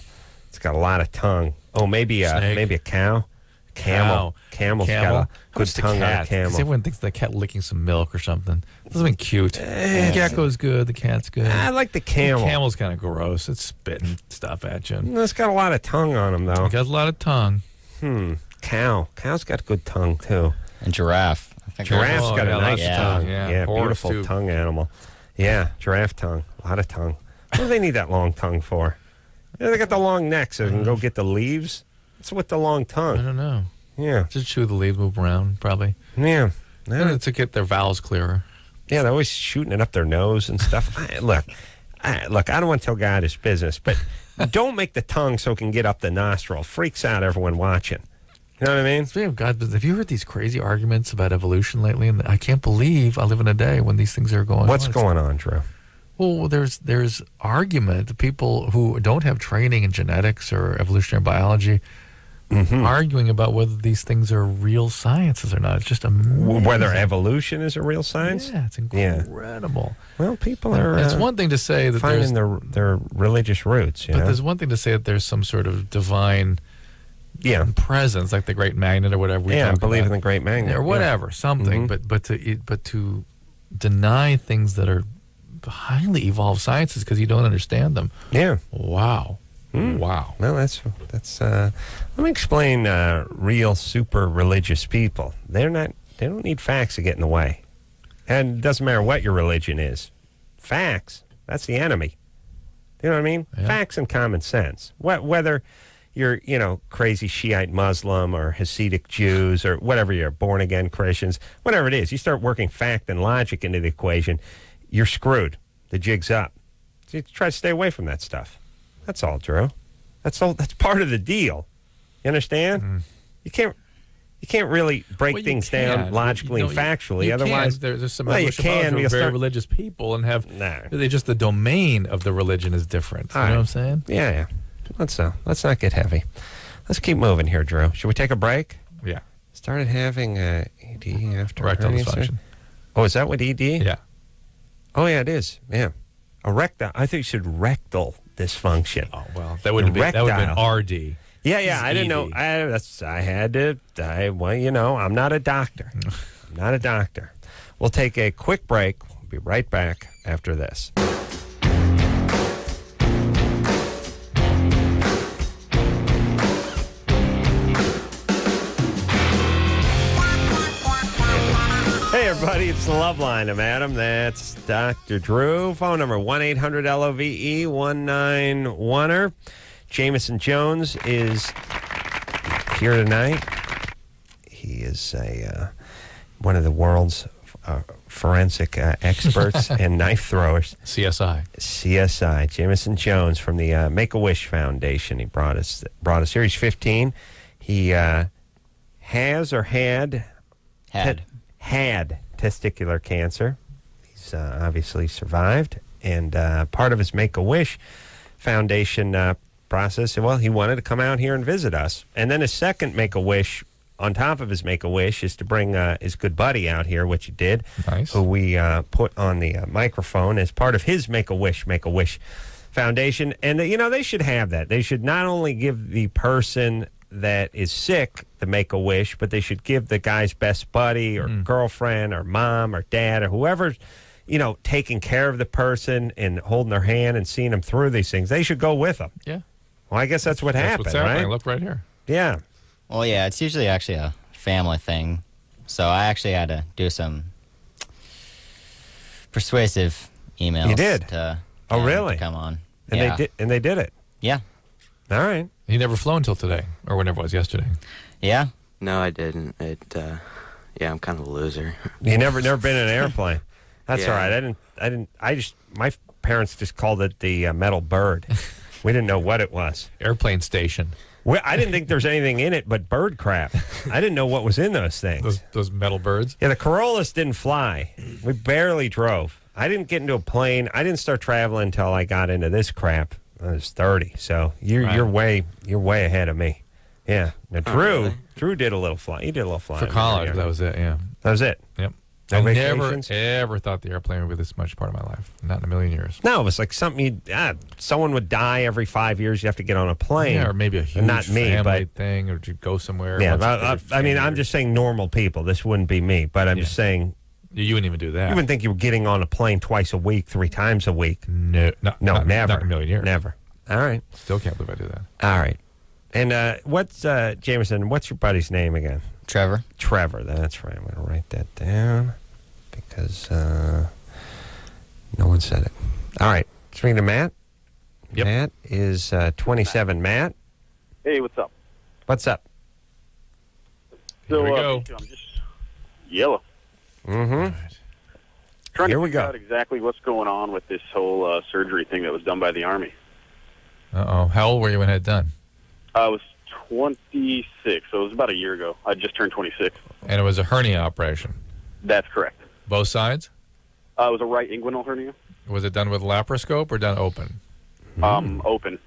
It's got a lot of tongue. Oh, maybe a cow. Camel. Camel's got a good tongue on a camel.
Because everyone thinks the cat licking some milk or something. Something cute. The gecko's good. The cat's good.
I like the camel.
The camel's kind of gross. It's spitting stuff at you.
It's got a lot of tongue on him, though.
It got a lot of tongue.
Cow. Cow's got good tongue, too.
And giraffe.
Giraffe's got a nice tongue.
Yeah,
beautiful
too.
tongue animal. Yeah, giraffe tongue. A lot of tongue. What do they need that long tongue for? They got the long neck so they can go get the leaves. What's with the long tongue?
I don't know.
Yeah.
Just chew the leaves, move around, probably.
Yeah.
To get their vowels clearer.
Yeah, they're always shooting it up their nose and stuff. Look, I don't want to tell God his business, but don't make the tongue so it can get up the nostril. Freaks out everyone watching. You know what I mean?
Speaking of God, have you heard these crazy arguments about evolution lately? And I can't believe I live in a day when these things are going on.
What's going on, Drew?
Well, there's argument. People who don't have training in genetics or evolutionary biology arguing about whether these things are real sciences or not. It's just amazing.
Whether evolution is a real science?
Yeah, it's incredible.
Well, people are
it's one thing to say that
finding their religious roots.
But there's one thing to say that there's some sort of divine presence, like the Great Magnet or whatever.
I believe in the Great Magnet.
Or whatever, something. But to deny things that are highly evolved sciences because you don't understand them.
Yeah.
Wow. Wow.
Well, that's. Let me explain. Real super religious people. They don't need facts to get in the way, and it doesn't matter what your religion is. Facts. That's the enemy. You know what I mean?
Yeah.
Facts and common sense. Whether you're crazy Shiite Muslim or Hasidic Jews or whatever you're, born again Christians, whatever it is, you start working fact and logic into the equation, you're screwed. The jig's up. So you try to stay away from that stuff. That's all, Drew. That's all. That's part of the deal. You understand? You can't really break things down logically and factually. Otherwise,
there's some
you can.
You're very religious people and have they just the domain of the religion is different. You know what I'm saying?
Yeah. Let's not get heavy. Let's keep moving here, Drew. Should we take a break?
Yeah.
Started having ED after
rectal dysfunction.
Oh, is that what ED?
Yeah.
Oh, yeah, it is. Yeah. Erectile. I think you said rectal dysfunction.
Oh, well, that would have been RD.
Yeah. I didn't know. I'm not a doctor. I'm not a doctor. We'll take a quick break. We'll be right back after this. Hey, everybody, it's the Loveline. I'm Adam. That's Dr. Drew. Phone number 1-800-LOVE-191-er. Jaimeson Jones is here tonight. He is one of the world's forensic experts and knife throwers.
CSI.
Jaimeson Jones from the Make-A-Wish Foundation. He brought us here. He's 15. He has or had testicular cancer. He's obviously survived, And part of his Make-A-Wish Foundation process, well, he wanted to come out here and visit us. And then his second Make-A-Wish, on top of his Make-A-Wish, is to bring his good buddy out here, which he did, who we put on the microphone as part of his Make-A-Wish Foundation. And, they should have that. They should not only give the person that is sick the Make-A-Wish, but they should give the guy's best buddy or girlfriend or mom or dad or whoever's, taking care of the person and holding their hand and seeing them through these things. They should go with them.
Yeah.
Well, I guess that's what happened,
what's
right?
happening. Look right here.
Yeah.
Well, yeah, it's usually actually a family thing. So I actually had to do some persuasive emails.
You did?
To
really?
To come on.
And
Yeah.
they did it.
Yeah.
All right.
He never flew until today, or whenever it was yesterday.
Yeah.
No, I didn't. I'm kind of a loser.
You never been in an airplane. That's
Yeah.
all right. My parents just called it the metal bird. We didn't know what it was.
Airplane station.
I didn't think there was anything in it but bird crap. I didn't know what was in those things.
Those metal birds?
Yeah, the Corollas didn't fly. We barely drove. I didn't get into a plane. I didn't start traveling until I got into this crap. I was 30, so you're way ahead of me. Yeah. Now Drew did a little flying. He did a little flying
For college, that was it, yeah.
That was it.
Yep.
No
I
vacations?
never, ever thought the airplane would be this much part of my life. Not in a million years.
No, it was like something someone would die every 5 years. You have to get on a plane.
Yeah, or maybe a huge
not me,
family
but
thing, or to go somewhere.
yeah.
once
I mean, I'm just saying normal people. This wouldn't be me, but I'm just saying.
You wouldn't even do that.
You wouldn't think you were getting on a plane twice a week, 3 times a week.
No,
never.
Not in a million years.
Never. All right.
Still can't believe I do that.
All right. And what's Jaimeson? What's your buddy's name again?
Trevor.
Trevor. That's right. I'm going to write that down because no one said it. All right. Speaking to Matt.
Yep.
Matt is 27. Matt.
Hey, what's up?
What's up?
So,
Here we go.
I'm just yellow.
Mm-hmm.
Trying
Here
to
we
figure
go.
out exactly what's going on with this whole surgery thing that was done by the Army.
Uh-oh. How old were you when it had done?
I was 26, so it was about a year ago. I just turned 26.
And it was a hernia operation.
That's correct.
Both sides?
It was a right inguinal hernia.
Was it done with laparoscope or done open?
Open,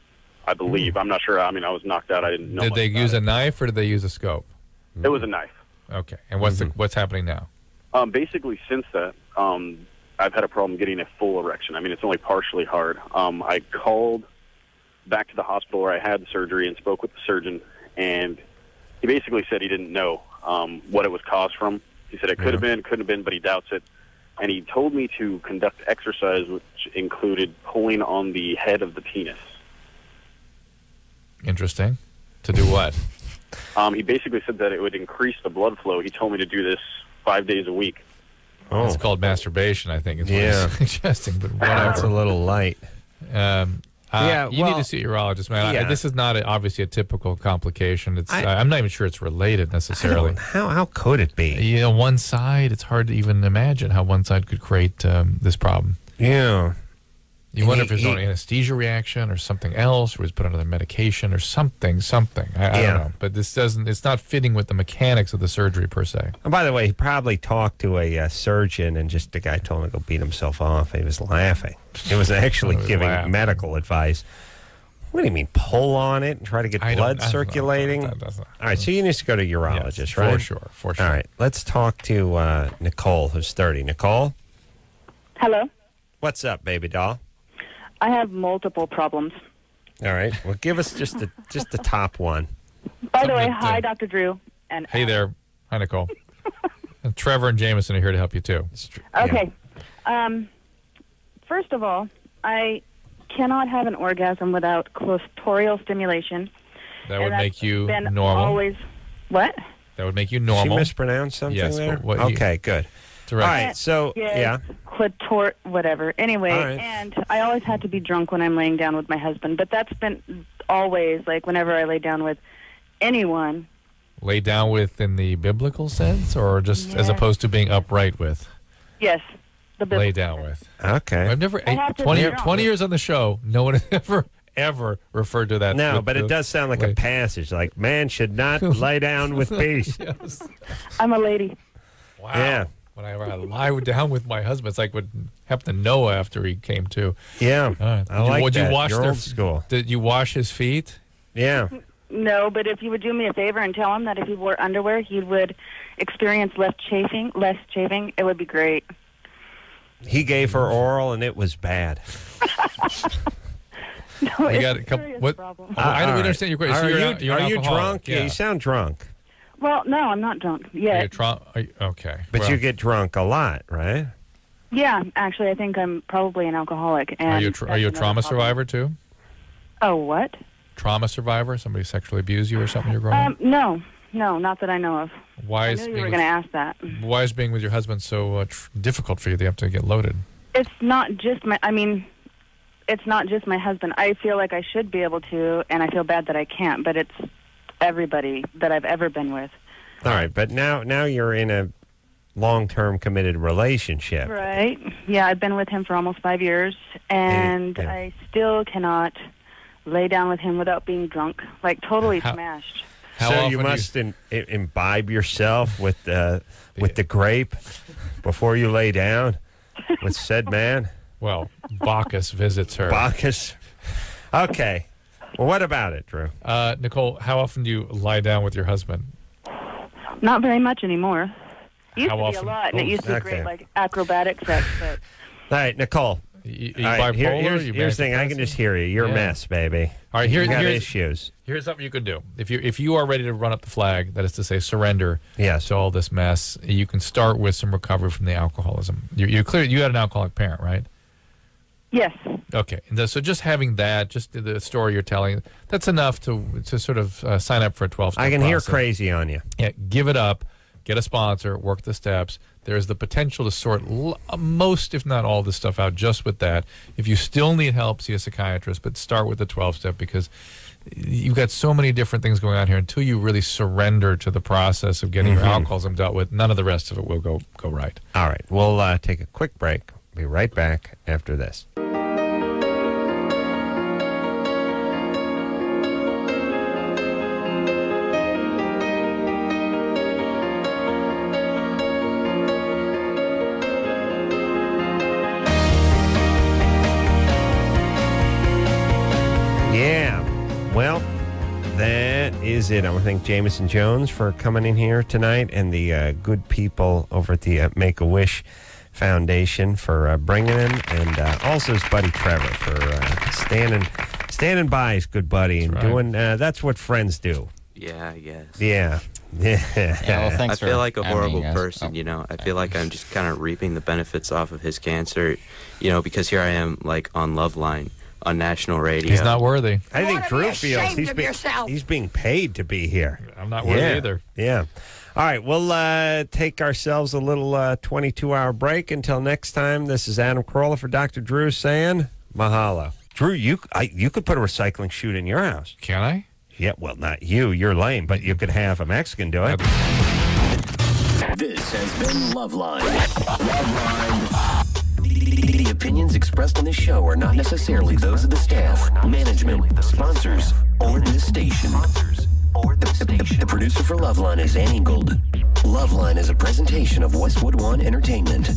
I believe. I'm not sure. I mean, I was knocked out. I didn't know.
Did
much
they
about
use
it.
a knife or did they use a scope?
It was a knife.
Okay. And what's happening now?
Basically, since that, I've had a problem getting a full erection. I mean, it's only partially hard. I called back to the hospital where I had the surgery and spoke with the surgeon, and he basically said he didn't know what it was caused from. He said it could have been, couldn't have been, but he doubts it. And he told me to conduct exercise, which included pulling on the head of the penis.
Interesting. To do what?
He basically said that it would increase the blood flow. He told me to do this 5 days a week.
Oh. It's called masturbation, I think. Is what
Yeah.
he's suggesting, but whatever.
That's a little light.
You need to see a urologist, man.
Yeah.
This is not obviously a typical complication. It's I'm not even sure it's related necessarily.
How could it be?
One side, it's hard to even imagine how one side could create this problem.
Yeah.
You wonder if there's an anesthesia reaction or something else, or was put on another medication or something. I don't know. But it's not fitting with the mechanics of the surgery per se.
And by the way, he probably talked to a surgeon, and just the guy told him to go beat himself off. He was laughing. He was actually giving medical advice. What do you mean, pull on it and try to get blood circulating? All right, so you need to go to a urologist,
Yes,
right?
For sure.
All right, let's talk to Nicole, who's 30. Nicole?
Hello.
What's up, baby doll?
I have multiple problems.
All right, well, give us just the top one.
By the way, hi, Dr. Drew. And
Hey there. Hi, Nicole. And Trevor and Jaimeson are here to help you, too.
Okay. First of all, I cannot have an orgasm without clitoral stimulation.
That would make you
been
normal.
Always, what?
That would make you normal.
She mispronounced something
Yes,
there?
but
Okay, good. All right, so, yeah.
Whatever. Anyway,
All right.
and I always had to be drunk when I'm laying down with my husband, but that's been always, like, whenever I lay down with anyone.
Lay down with in the biblical sense, or just as opposed to being upright with?
Yes, the biblical
Lay down with.
Okay.
I've never,
I have to be drunk.
20 years on the show, no one has ever referred to that.
No,
with
but it does sound like a passage, like, man should not lay down with beasts.
I'm a lady.
Wow.
Yeah.
Whenever I lie down with my husband, it's like what happened to Noah after he came to.
Yeah, I like
would
that.
You wash
You're
their,
old school.
Did you wash his feet?
Yeah.
No, but if you would do me a favor and tell him that if he wore underwear, he would experience less chafing, it would be great.
He gave her oral, and it was bad.
No,
We
it's
got a
a
couple.
serious
What?
problem.
I don't understand your question.
Are
So you're
you,
not- you're an
are you
alcoholic.
drunk? Yeah, you sound drunk.
Well, no, I'm not drunk yet.
Okay.
But
well,
you get drunk a lot, right?
Yeah, actually, I think I'm probably an alcoholic. And
Are you a
that's
trauma
another problem.
survivor too?
Oh, what?
Trauma survivor? Somebody sexually abused you or something? You're growing up?
No, not that I know of.
Why
I
is
knew you
being
were
with-
going to ask that.
Why is being with your husband so difficult for you? That you have to get loaded.
It's not just it's not just my husband. I feel like I should be able to, and I feel bad that I can't, but it's everybody that I've ever been with.
All right, but now you're in a long-term committed relationship.
Right. Yeah, I've been with him for almost 5 years, and
Yeah.
I still cannot lay down with him without being drunk, like totally smashed.
So you must imbibe yourself with the grape before you lay down with said man.
Well, Bacchus visits her.
Bacchus. Okay. Well, what about it, Drew?
Nicole, how often do you lie down with your husband?
Not very much anymore. Used
How
to be
often?
a lot, and it used to be
Okay.
great, like acrobatic sex, but
All right, Nicole.
You
All right,
bipolar?
here's
You
the thing. I can just hear you. You're a
Yeah.
mess, baby.
All right,
you got
here's
issues.
Here's something you can do. If you are ready to run up the flag, that is to say, surrender to all this mess, you can start with some recovery from the alcoholism. You had an alcoholic parent, right?
yes.
Okay, and so just having that, just the story you're telling, that's enough to sort of sign up for a 12-step
I can hear
process.
crazy on you.
Yeah, give it up, get a sponsor, work the steps. There's the potential to sort most, if not all, this stuff out just with that. If you still need help, see a psychiatrist, but start with the 12-step because you've got so many different things going on here. Until you really surrender to the process of getting your alcoholism dealt with, none of the rest of it will go right.
All right, we'll take a quick break. Be right back after this. Yeah, well, that is it. I want to thank Jaimeson Jones for coming in here tonight and the good people over at the Make-A-Wish Foundation for bringing him, and also his buddy Trevor for standing by his good buddy and
That's right.
doing that's what friends do.
Yeah, I guess.
Yeah. Yeah.
I feel like a horrible person, you know. I feel like I'm just kind of reaping the benefits off of his cancer, you know, because here I am, like, on Loveline, on national radio.
He's not worthy.
I think Drew feels he's being paid to be here.
I'm not worthy either.
Yeah. All right, we'll take ourselves a little 22-hour break. Until next time, this is Adam Carolla for Dr. Drew saying mahalo. Drew, you could put a recycling chute in your house.
Can I?
Yeah, well, not you. You're lame, but you could have a Mexican do it.
This has been Loveline. The opinions expressed on this show are not necessarily those of the staff, management, sponsors, or this station. The producer for Loveline is Ann Ingold. Loveline is a presentation of Westwood One Entertainment.